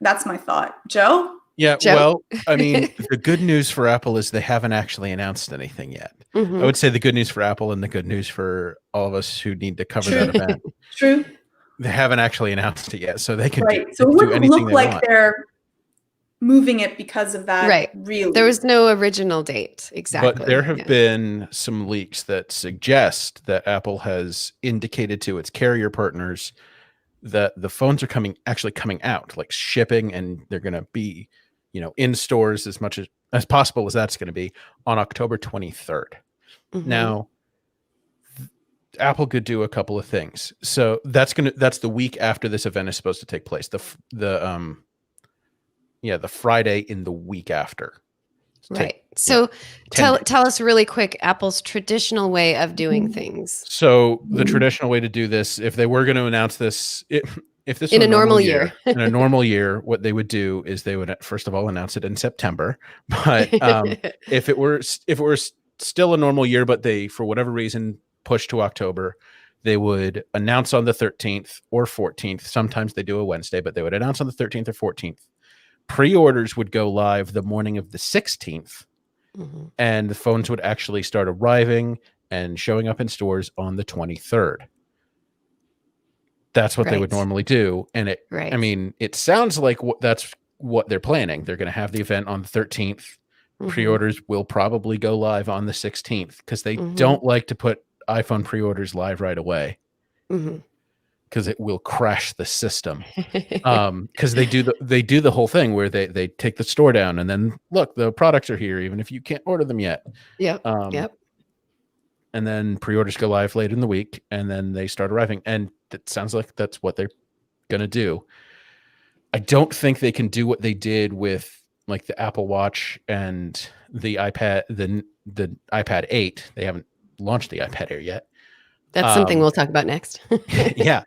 that's my thought. Joe? Yeah, Joe? well, I mean, the good news for Apple is they haven't actually announced anything yet. I would say the good news for Apple and the good news for all of us who need to cover that True. event, True. they haven't actually announced it yet, so they can Right. do So it do wouldn't anything look they like want. they're moving it because of that, Right. really. There was no original date. Exactly. But there have Yeah. been some leaks that suggest that Apple has indicated to its carrier partners that the phones are actually coming out, like shipping, and they're going to be, in stores as much as possible as that's going to be on October 23rd. Mhm. Now, Apple could do a couple of things. So that's the week after this event is supposed to take place. The Friday in the week after. Right. So 10 days. tell us really quick Apple's traditional way of doing things So the traditional way to do this, if they were going to announce this, if this in was a normal year. in a normal year, what they would do is they would first of all announce it in September. But if it were still a normal year, but they for whatever reason pushed to October, they would announce on the 13th or 14th. Sometimes they do a Wednesday, but they would announce on the 13th or 14th. Pre-orders would go live the morning of the 16th, Mhm. and the phones would actually start arriving and showing up in stores on the 23rd. That's what they would Right. normally do. And Right. I mean, it sounds like that's what they're planning. They're going to have the event on the 13th. Mhm. Pre-orders will probably go live on the 16th because they Mhm. don't like to put iPhone pre-orders live right away Mhm. because it will crash the system. Because they do the whole thing where they take the store down and then look, the products are here even if you can't order them yet. Yep. Yep. And then pre-orders go live late in the week and then they start arriving, and it sounds like that's what they're gonna do. I don't think they can do what they did with like the Apple Watch and the iPad, the iPad 8. They haven't launched the iPad Air yet. That's something we'll talk about next. Yeah.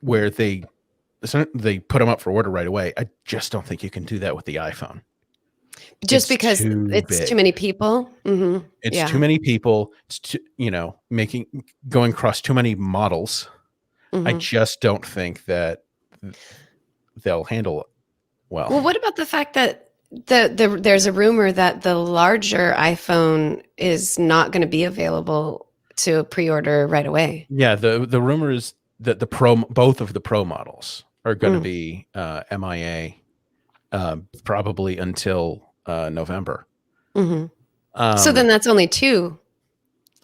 Where they put them up for order right away. I just don't think you can do that with the iPhone. Just It's because too it's big. too many people. Mhm. It's Yeah. too many people. It's too, going across too many models. I Mhm. just don't think that they'll handle it well. Well, what about the fact that there's a rumor that the larger iPhone is not going to be available to pre-order right away? Yeah, the rumor is that both of the Pro models are going to be MIA probably until November. Mm-hmm. So then that's only 2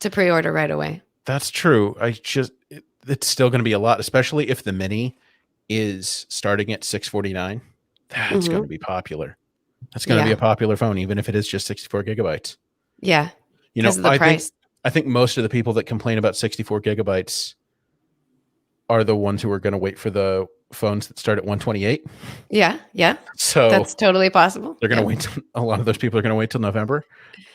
to pre-order right away. That's true. It's still going to be a lot, especially if the Mini is starting at $649. That's going to be popular. That's going to be a popular phone, even if it is just 64 gigabytes. Yeah, because of the price. I think most of the people that complain about 64 gigabytes are the ones who are going to wait for the phones that start at 128. Yeah. So that's totally possible. They're going to wait. A lot of those people are going to wait till November.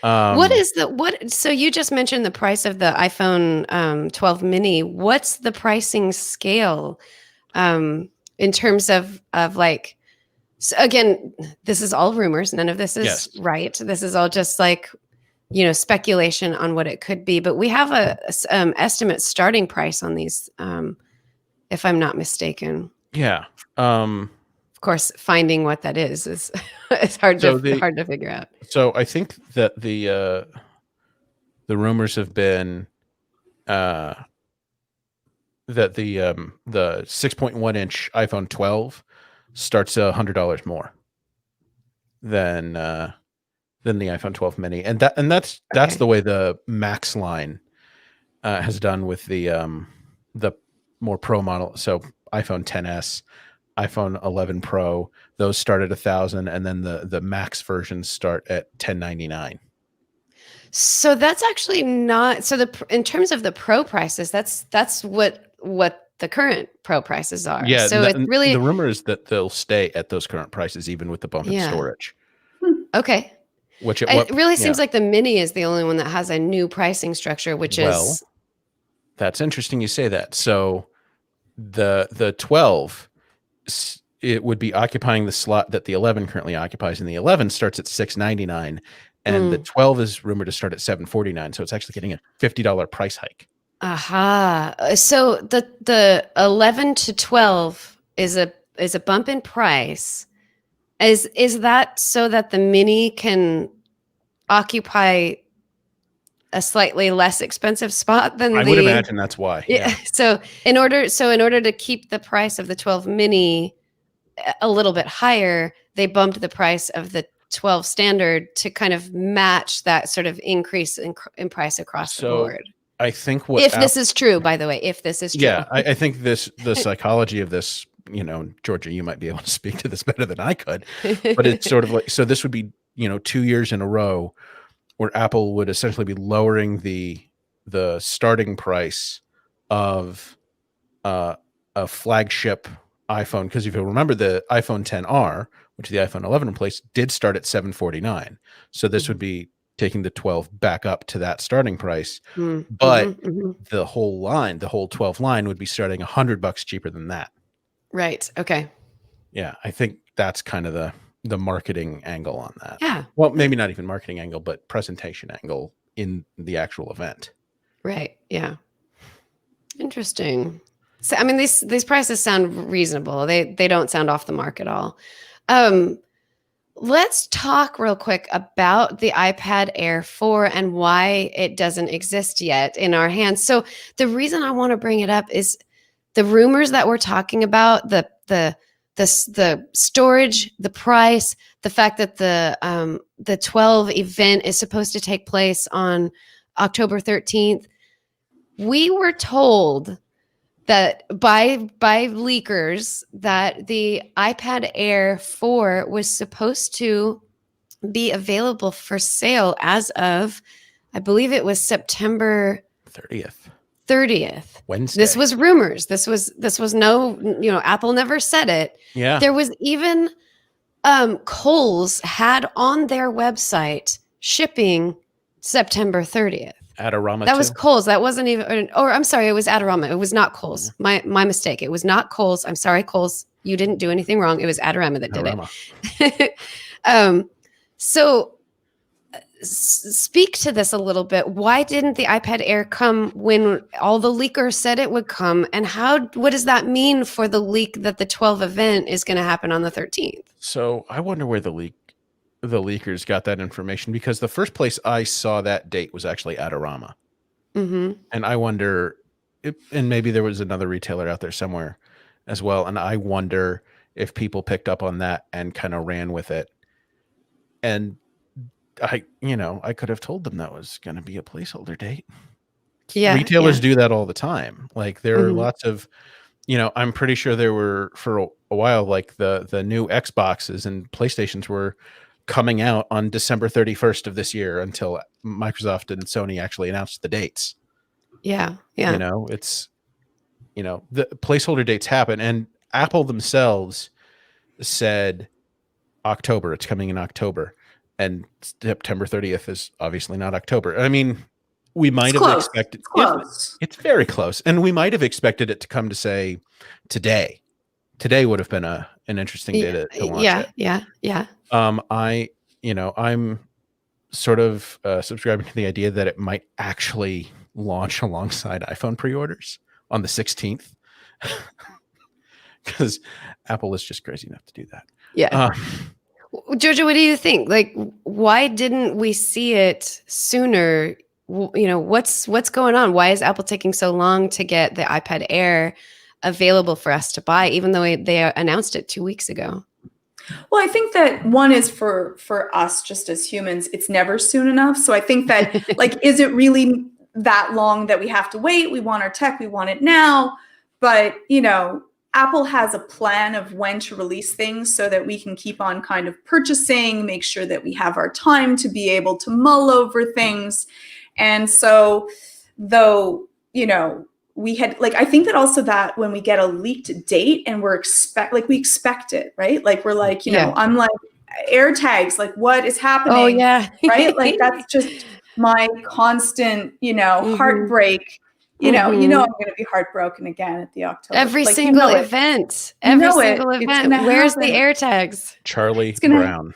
So you just mentioned the price of the iPhone 12 mini. What's the pricing scale in terms of like, so again, this is all rumors. None of this is right. This is all just like, speculation on what it could be, but we have a estimate starting price on these, if I'm not mistaken. Yeah. Of course, finding what that is it's hard to figure out. So I think that the rumors have been that the 6.1-inch iPhone 12 starts $100 more than the iPhone 12 mini, and that's the way the Max line has done with the more Pro model. So iPhone 10s, iPhone 11 Pro, those start at $1,000, and then the Max versions start at $1,099. So that's actually not so. In terms of the Pro prices, that's what the current Pro prices are. Yeah. So it's really the rumor is that they'll stay at those current prices even with the bump in storage. Okay. It really seems like the Mini is the only one that has a new pricing structure, which is. That's interesting you say that. So the 12, it would be occupying the slot that the 11 currently occupies, and the 11 starts at $699, and the 12 is rumored to start at $749. So it's actually getting a $50 price hike. Aha. So the 11 to 12 is a bump in price, Is that so that the mini can occupy a slightly less expensive spot than I would imagine that's why. Yeah. So in order to keep the price of the 12 mini a little bit higher, they bumped the price of the 12 standard to kind of match that sort of increase in price across the board. I think what if this is true, by the way, if this is true. Yeah, I think the psychology of this, Georgia, you might be able to speak to this better than I could, but it's sort of like, so this would be, 2 years in a row where Apple would essentially be lowering the starting price of a flagship iPhone. Because if you remember, the iPhone XR, which the iPhone 11 replaced, did start at $749. So this would be taking the 12 back up to that starting price. But the whole 12 line would be starting $100 cheaper than that. Right. Okay. Yeah. I think that's kind of the marketing angle on that. Yeah. Well, maybe not even marketing angle, but presentation angle in the actual event. Right. Yeah. Interesting. So, I mean, these prices sound reasonable. They don't sound off the mark at all. Let's talk real quick about the iPad Air 4 and why it doesn't exist yet in our hands. So the reason I want to bring it up is the rumors that we're talking about, the storage, the price, the fact that the 12 event is supposed to take place on October 13th. We were told that by leakers that the iPad Air 4 was supposed to be available for sale as of, I believe it was September 30th. Wednesday. This was rumors. This was no, Apple never said it. Yeah. There was even Kohl's had on their website shipping September 30th. Adorama. That was Kohl's. That wasn't even, or I'm sorry, it was Adorama. It was not Kohl's. My mistake. It was not Kohl's. I'm sorry, Kohl's. You didn't do anything wrong. It was Adorama that did it. So speak to this a little bit. Why didn't the iPad Air come when all the leakers said it would come? And what does that mean for the leak that the 12 event is going to happen on the 13th? So I wonder where the leakers got that information, because the first place I saw that date was actually Adorama. And I wonder and maybe there was another retailer out there somewhere as well. And I wonder if people picked up on that and kind of ran with it. And I could have told them that was going to be a placeholder date. Yeah. Retailers do that all the time. Like there are lots of, I'm pretty sure there were for a while, like the new Xboxes and PlayStations were coming out on December 31st of this year until Microsoft and Sony actually announced the dates. Yeah. It's, the placeholder dates happen, and Apple themselves said October, it's coming in October, and September 30th is obviously not October. I mean, we might have expected it's very close, and we might have expected it to come to say today. Today would have been an interesting day to launch it. Yeah. I'm sort of subscribing to the idea that it might actually launch alongside iPhone pre-orders on the 16th, because Apple is just crazy enough to do that. Yeah. Georgia, what do you think? Like, why didn't we see it sooner? What's going on? Why is Apple taking so long to get the iPad Air available for us to buy, even though they announced it 2 weeks ago? Well, I think that one is for us just as humans, it's never soon enough. So I think that is it really that long that we have to wait? We want our tech, we want it now. But, Apple has a plan of when to release things so that we can keep on kind of purchasing, make sure that we have our time to be able to mull over things. And so we had I think that also that when we get a leaked date and we expect it, right? Like we're like, I'm like air tags, like what is happening? Oh yeah. Right. Like that's just my constant, heartbreak. I'm going to be heartbroken again at the October. Every single event. Every single event. Where's the air tags? Charlie Brown.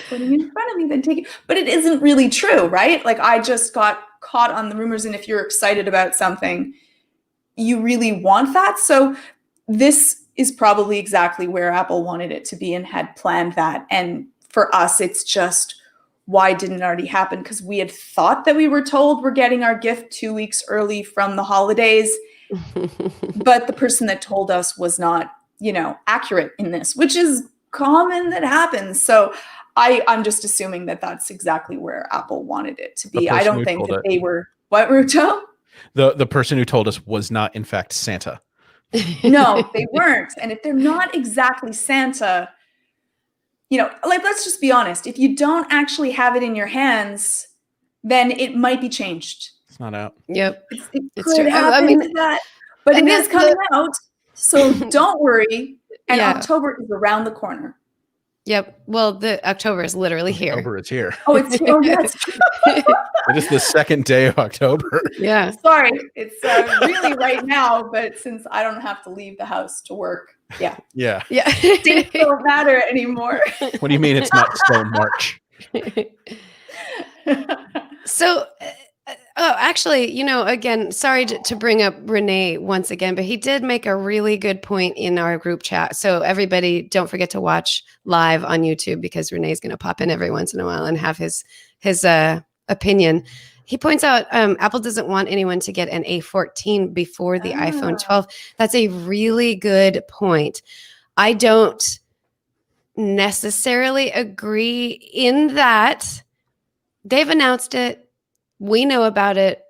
Putting in front of me, then take it. But it isn't really true, right? Like I just got caught on the rumors, and if you're excited about something, you really want that. So this is probably exactly where Apple wanted it to be and had planned that. And for us, it's just, why didn't it already happen? Because we had thought that we were told we're getting our gift 2 weeks early from the holidays, but the person that told us was not, accurate in this, which is common, that happens. So I'm just assuming that that's exactly where Apple wanted it to be. I don't think that they were, what, Ruto? The person who told us was not, in fact, Santa. No, they weren't. And if they're not exactly Santa, let's just be honest. If you don't actually have it in your hands, then it might be changed. It's not out. Yep. It could happen to that. But it is coming out. So don't worry. And October is around the corner. Yep. Well, the October is literally here. October is here. Oh, it's here. Oh, yes. It is the second day of October. Yeah. Sorry. It's really right now, but since I don't have to leave the house to work. Yeah. Yeah. Yeah. Dates don't matter anymore. What do you mean it's not still March? So, actually, again, sorry to bring up Renee once again, but he did make a really good point in our group chat. So everybody, don't forget to watch live on YouTube, because Renee's going to pop in every once in a while and have his opinion. He points out Apple doesn't want anyone to get an A14 before the iPhone 12. That's a really good point. I don't necessarily agree in that they've announced it. We know about it.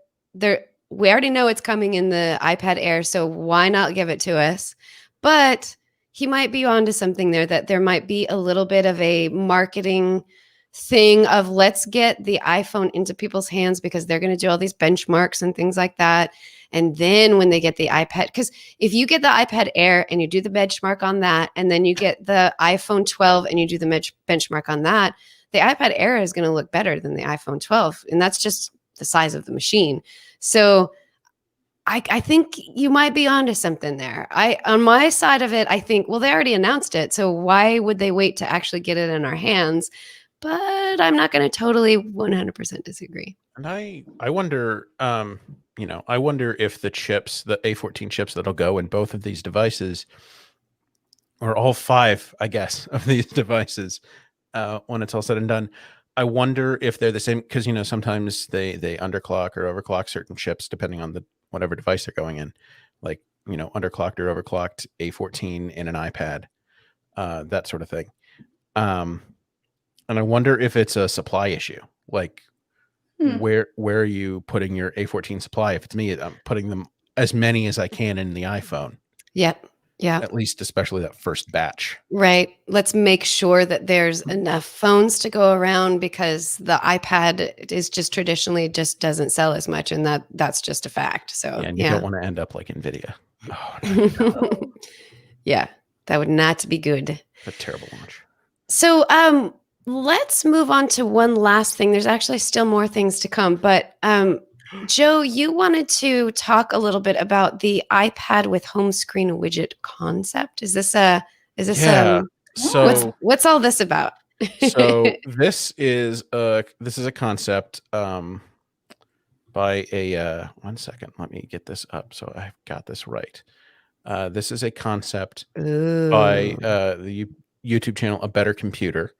We already know it's coming in the iPad Air, so why not give it to us? But he might be onto something there, that there might be a little bit of a marketing thing of, let's get the iPhone into people's hands, because they're going to do all these benchmarks and things like that. And then when they get the iPad, because if you get the iPad Air and you do the benchmark on that, and then you get the iPhone 12 and you do the benchmark on that, the iPad Air is going to look better than the iPhone 12. And that's just the size of the machine. So I think you might be onto something there. On my side of it, I think, well, they already announced it, so why would they wait to actually get it in our hands? But I'm not going to totally 100% disagree. And I wonder, I wonder if the chips, the A14 chips that'll go in both of these devices, or all 5, I guess, of these devices, when it's all said and done, I wonder if they're the same, because sometimes they underclock or overclock certain chips depending on the whatever device they're going in, like underclocked or overclocked A14 in an iPad, that sort of thing. And I wonder if it's a supply issue, like where are you putting your A14 supply? If it's me, I'm putting them as many as I can in the iPhone. Yep. Yeah. At least, especially that first batch. Right. Let's make sure that there's enough phones to go around, because the iPad is just traditionally just doesn't sell as much. And that's just a fact. So, and you don't want to end up like NVIDIA. Oh, no. Yeah. That would not be good. A terrible launch. So, let's move on to one last thing. There's actually still more things to come, but, Joe, you wanted to talk a little bit about the iPad with home screen widget concept. So what's all this about? So this is a concept by a one second, let me get this up so I've got this right. This is a concept by the YouTube channel A Better Computer,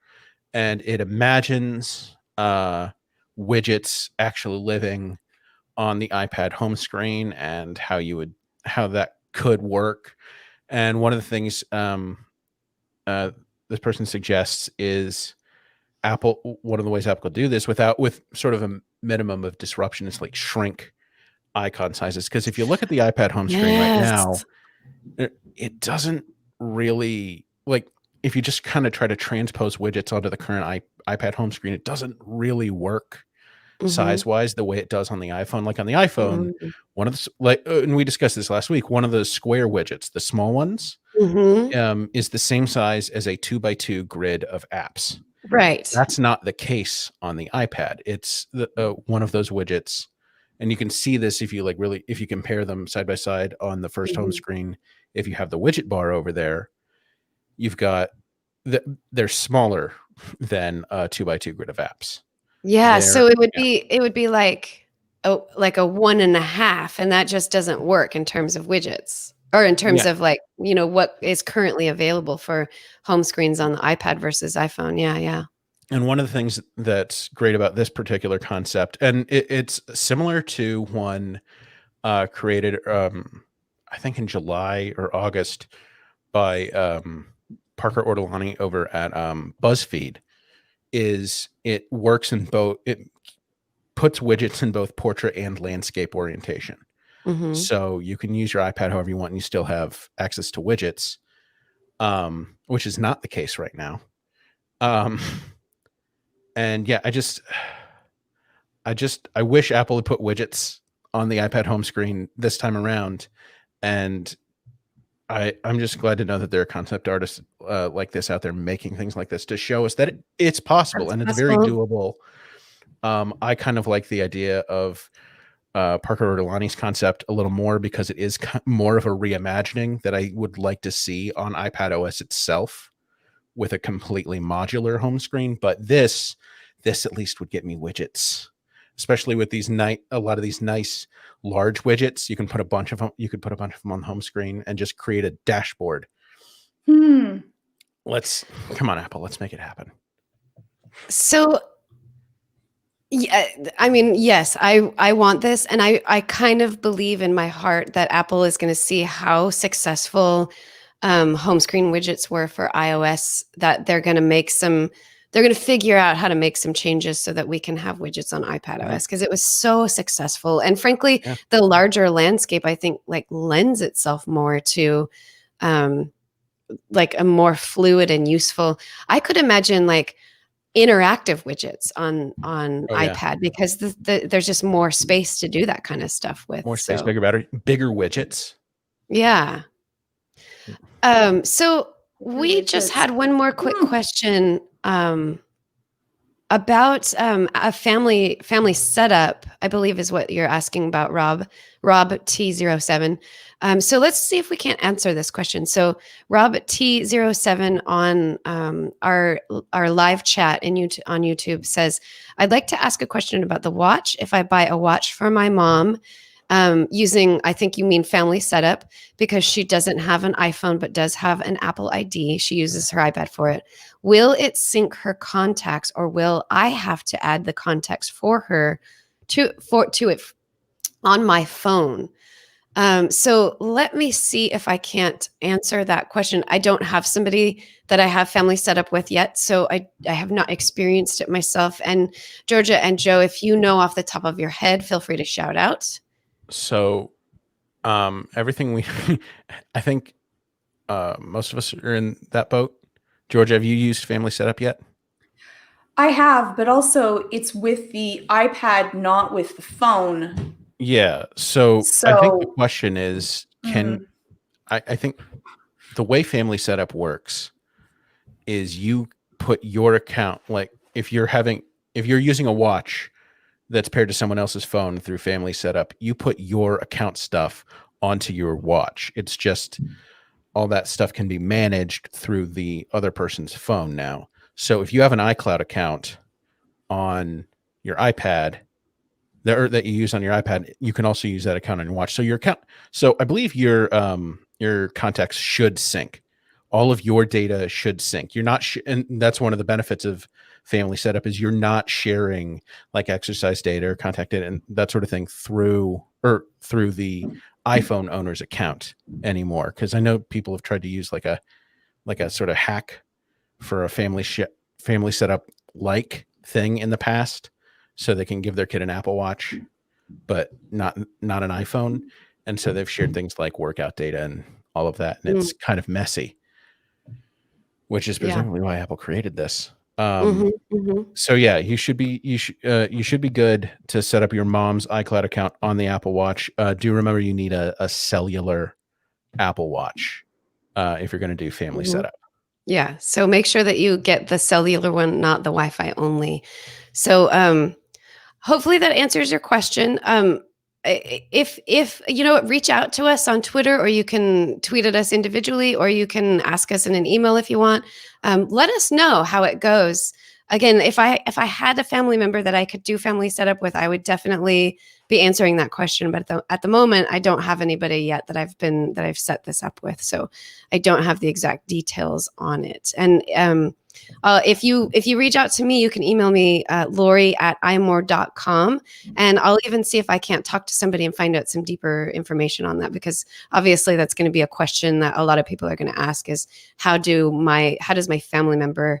and it imagines widgets actually living on the iPad home screen and how that could work. And one of the things this person suggests is one of the ways Apple could do this with sort of a minimum of disruption is like shrink icon sizes. Because if you look at the iPad home screen right now, it doesn't really, like, if you just kind of try to transpose widgets onto the current iPad home screen, it doesn't really work size-wise the way it does on the iPhone. Like on the iPhone, one of the, and we discussed this last week, one of those square widgets, the small ones, is the same size as a 2x2 grid of apps. Right. That's not the case on the iPad. It's one of those widgets, and you can see this if you if you compare them side by side on the first home screen. If you have the widget bar over there, you've got they're smaller than a 2x2 grid of apps. Yeah, so it would be like a 1.5, and that just doesn't work in terms of widgets. Or in terms Yeah. of like, what is currently available for home screens on the iPad versus iPhone. Yeah, yeah. And one of the things that's great about this particular concept, and it's similar to one created, I think in July or August by Parker Ortolani over at BuzzFeed, is it works in both. It puts widgets in both portrait and landscape orientation. Mm-hmm. So you can use your iPad however you want, and you still have access to widgets, which is not the case right now. And yeah, I wish Apple would put widgets on the iPad home screen this time around. And I'm just glad to know that there are concept artists like this out there making things like this to show us that it's possible and it's very doable. I kind of like the idea of Parker Ortolani's concept a little more because it is more of a reimagining that I would like to see on iPad OS itself with a completely modular home screen. But this at least would get me widgets, especially with these a lot of these nice large widgets. You can put a bunch of them. You could put a bunch of them on the home screen and just create a dashboard. Come on, Apple, let's make it happen. So, yeah, I mean, yes, I want this, and I kind of believe in my heart that Apple is going to see how successful home screen widgets were for iOS, that they're going to figure out how to make some changes so that we can have widgets on iPad OS, because it was so successful. And frankly, the larger landscape, I think, like lends itself more to like a more fluid and useful. I could imagine like interactive widgets on iPad, because there's just more space to do that kind of stuff with. More space, bigger battery, bigger widgets. Yeah. So we just had one more quick question about a family setup, I believe is what you're asking about, Rob T07. So let's see if we can't answer this question. So Rob T07 on our live chat on YouTube says, I'd like to ask a question about the watch. If I buy a watch for my mom, using, I think you mean family setup, because she doesn't have an iPhone but does have an Apple ID. She uses her iPad for it. Will it sync her contacts, or will I have to add the contacts for her to it on my phone? So let me see if I can't answer that question. I don't have somebody that I have family set up with yet, so I have not experienced it myself. And Georgia and Joe, if you know off the top of your head, feel free to shout out. So everything I think most of us are in that boat. Georgia, have you used family setup yet? I have, but also it's with the iPad, not with the phone. Yeah. So I think the question is, I think the way family setup works is you put your account, like if you're using a watch that's paired to someone else's phone through family setup, you put your account stuff onto your watch. It's just all that stuff can be managed through the other person's phone now. So if you have an iCloud account on your iPad that you use on your iPad, you can also use that account on your watch. So your account, so I believe your contacts should sync. All of your data should sync. You're not, and that's one of the benefits of family setup is you're not sharing like exercise data or contact data and that sort of thing through the iPhone owner's account anymore. Because I know people have tried to use like a sort of hack for a family setup like thing in the past, so they can give their kid an Apple Watch, but not an iPhone. And so they've shared things like workout data and all of that, and it's kind of messy, which is presumably why Apple created this. So yeah, you should be good to set up your mom's iCloud account on the Apple Watch. Do remember you need a cellular Apple Watch if you're going to do family setup. Yeah. So make sure that you get the cellular one, not the Wi-Fi only. So hopefully that answers your question. If reach out to us on Twitter, or you can tweet at us individually, or you can ask us in an email if you want. Let us know how it goes. Again, if I had a family member that I could do family setup with, I would definitely be answering that question. But at the moment, I don't have anybody yet that I've set this up with, so I don't have the exact details on it. And if you reach out to me, you can email me Lori@imore.com, and I'll even see if I can't talk to somebody and find out some deeper information on that, because obviously that's going to be a question that a lot of people are going to ask: is how does my family member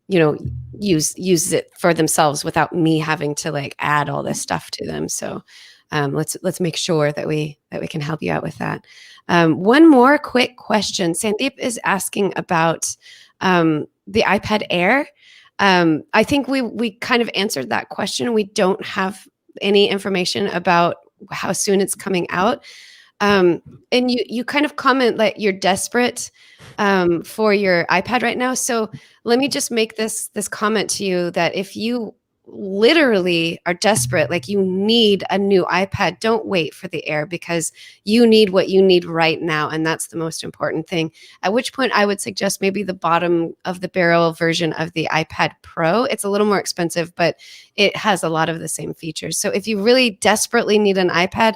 use it for themselves without me having to like add all this stuff to them. So let's make sure that we can help you out with that. One more quick question. Sandeep is asking about the iPad Air. I think we kind of answered that question. We don't have any information about how soon it's coming out. And you kind of comment that you're desperate for your iPad right now. So let me just make this comment to you, that if you literally are desperate, like you need a new iPad, don't wait for the Air, because you need what you need right now. And that's the most important thing. At which point I would suggest maybe the bottom of the barrel version of the iPad Pro. It's a little more expensive, but it has a lot of the same features. So if you really desperately need an iPad,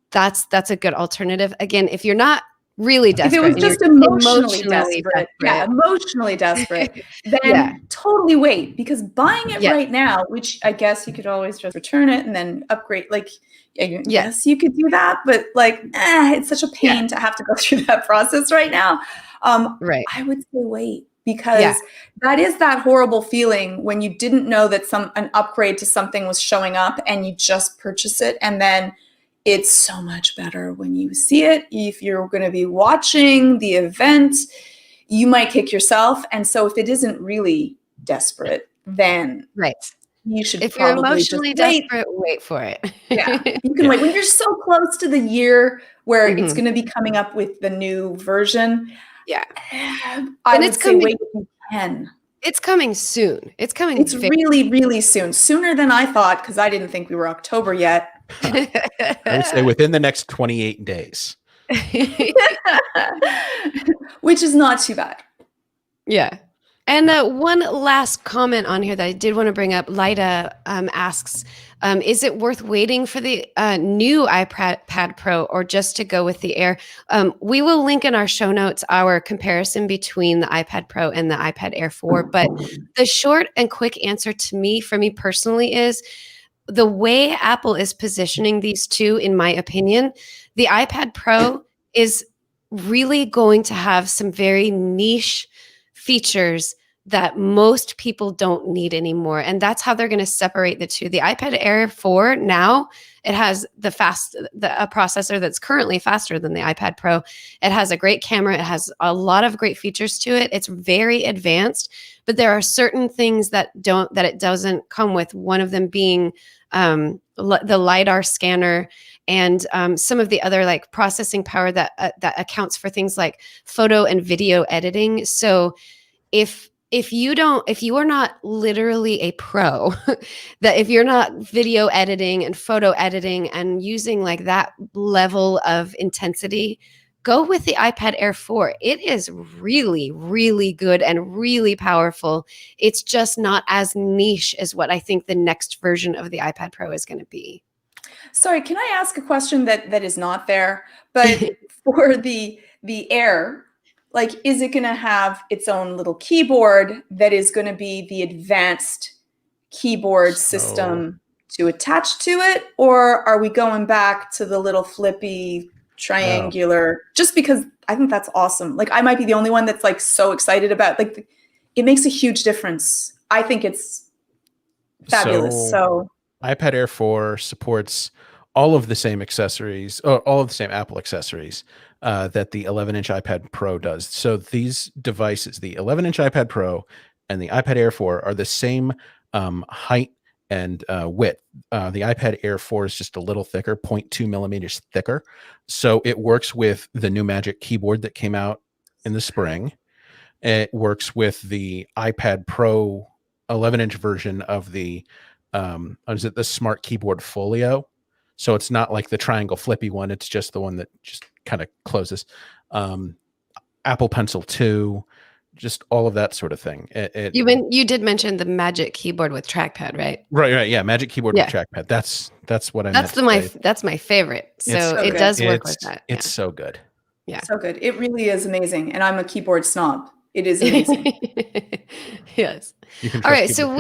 that's a good alternative. Again, if you're not really desperate, if it was just emotionally desperate, emotionally desperate, then totally wait, because buying it right now, which I guess you could always just return it and then upgrade, like, yes, you could do that, but like, it's such a pain to have to go through that process right now. I would say wait, because that is that horrible feeling when you didn't know that an upgrade to something was showing up and you just purchase it, and then it's so much better when you see it. If you're going to be watching the event, you might kick yourself. And so if it isn't really desperate, then you should if you're emotionally desperate, wait for it. You can wait. When you're so close to the year where it's going to be coming up with the new version, I would say wait if you can. It's coming soon. It's really, really soon. Sooner than I thought, because I didn't think we were October yet. I would say within the next 28 days. Which is not too bad. Yeah. And one last comment on here that I did want to bring up. Lida asks, is it worth waiting for the new iPad Pro or just to go with the Air? We will link in our show notes our comparison between the iPad Pro and the iPad Air 4. But the short and quick answer for me personally, is the way Apple is positioning these two, in my opinion, the iPad Pro is really going to have some very niche features that most people don't need anymore. And that's how they're going to separate the two. The iPad Air 4 now, it has a processor that's currently faster than the iPad Pro. It has a great camera. It has a lot of great features to it. It's very advanced, but there are certain things that it doesn't come with. One of them being the LiDAR scanner and some of the other like processing power that accounts for things like photo and video editing. So if you are not literally a pro, that if you're not video editing and photo editing and using like that level of intensity, go with the iPad Air 4. It is really, really good and really powerful. It's just not as niche as what I think the next version of the iPad Pro is going to be. Sorry, can I ask a question that is not there? But for the Air, like, is it going to have its own little keyboard that is going to be the advanced keyboard system to attach to it? Or are we going back to the little flippy triangular? Just because I think that's awesome. Like, I might be the only one that's like so excited about, like, it makes a huge difference. I think it's fabulous. So iPad Air 4 supports all of the same accessories, or all of the same Apple accessories that the 11-inch iPad Pro does. So these devices, the 11-inch iPad Pro and the iPad Air 4, are the same height and width. The iPad Air 4 is just a little thicker, 0.2 millimeters thicker. So it works with the new Magic Keyboard that came out in the spring. It works with the iPad Pro 11-inch version of the the Smart Keyboard Folio. So it's not like the triangle flippy one. It's just the one that just kind of closes. Apple Pencil 2. just all of that sort of thing. You did mention the Magic Keyboard with Trackpad, right? Right. Yeah. Magic Keyboard with Yeah. Trackpad. That's what I That's meant to say. that's my favorite. It's So so it good. does work with that. It's so good. Yeah. So good. It really is amazing. And I'm a keyboard snob. It is amazing. Yes. You can All trust right. keyboard So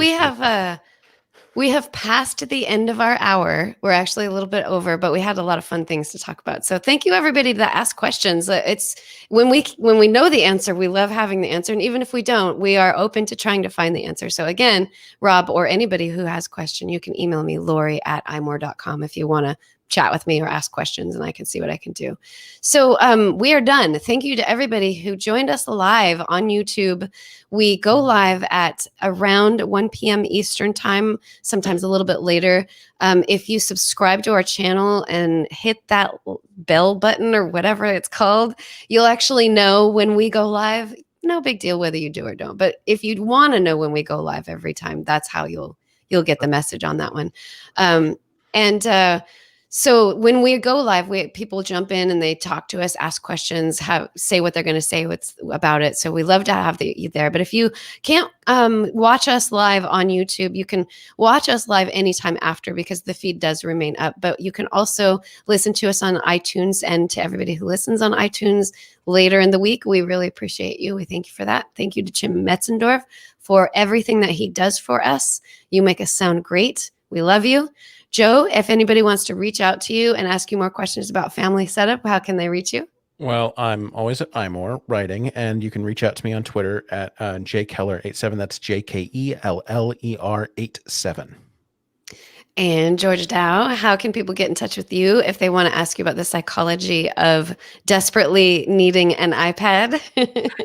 we have passed the end of our hour. We're actually a little bit over, but we had a lot of fun things to talk about. So thank you everybody that asked questions. It's when we know the answer, we love having the answer. And even if we don't, we are open to trying to find the answer. So again, Rob or anybody who has a question, you can email me, Lori@iMore.com, if you want to chat with me or ask questions, and I can see what I can do. So we are done. Thank you to everybody who joined us live on YouTube. We go live at around 1 p.m. Eastern time, sometimes a little bit later. If you subscribe to our channel and hit that bell button or whatever it's called, you'll actually know when we go live. No big deal whether you do or don't. But if you'd want to know when we go live every time, that's how you'll get the message on that one. So when we go live, people jump in and they talk to us, ask questions, say what they're going to say about it. So we love to have you there. But if you can't watch us live on YouTube, you can watch us live anytime after, because the feed does remain up. But you can also listen to us on iTunes, and to everybody who listens on iTunes later in the week, we really appreciate you. We thank you for that. Thank you to Jim Metzendorf for everything that he does for us. You make us sound great. We love you. Joe, if anybody wants to reach out to you and ask you more questions about family setup, how can they reach you? Well, I'm always at iMore writing, and you can reach out to me on Twitter at jkeller87. That's JKELLER87. And Georgia Dow, how can people get in touch with you if they want to ask you about the psychology of desperately needing an iPad?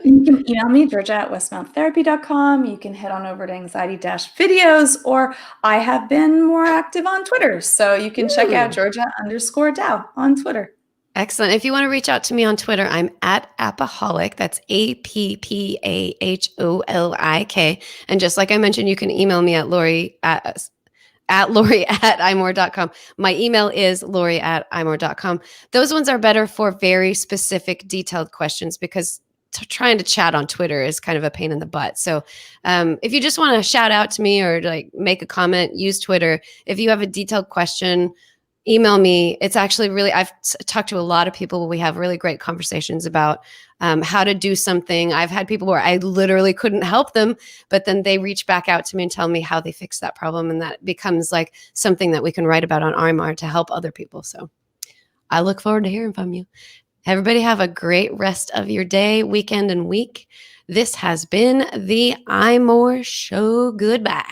You can email me, Georgia@westmounttherapy.com. You can head on over to Anxiety-Videos, or I have been more active on Twitter. So you can check out Georgia_Dow on Twitter. Excellent. If you want to reach out to me on Twitter, I'm at Appaholic. That's APPAHOLIK. And just like I mentioned, you can email me at Lori@imore.com. My email is Lori@imore.com. Those ones are better for very specific, detailed questions, because trying to chat on Twitter is kind of a pain in the butt. So if you just want to shout out to me or like make a comment, use Twitter. If you have a detailed question, email me. It's actually really, I've talked to a lot of people. We have really great conversations about how to do something. I've had people where I literally couldn't help them, but then they reach back out to me and tell me how they fixed that problem. And that becomes like something that we can write about on iMore to help other people. So I look forward to hearing from you. Everybody have a great rest of your day, weekend, and week. This has been the iMore Show. Goodbye.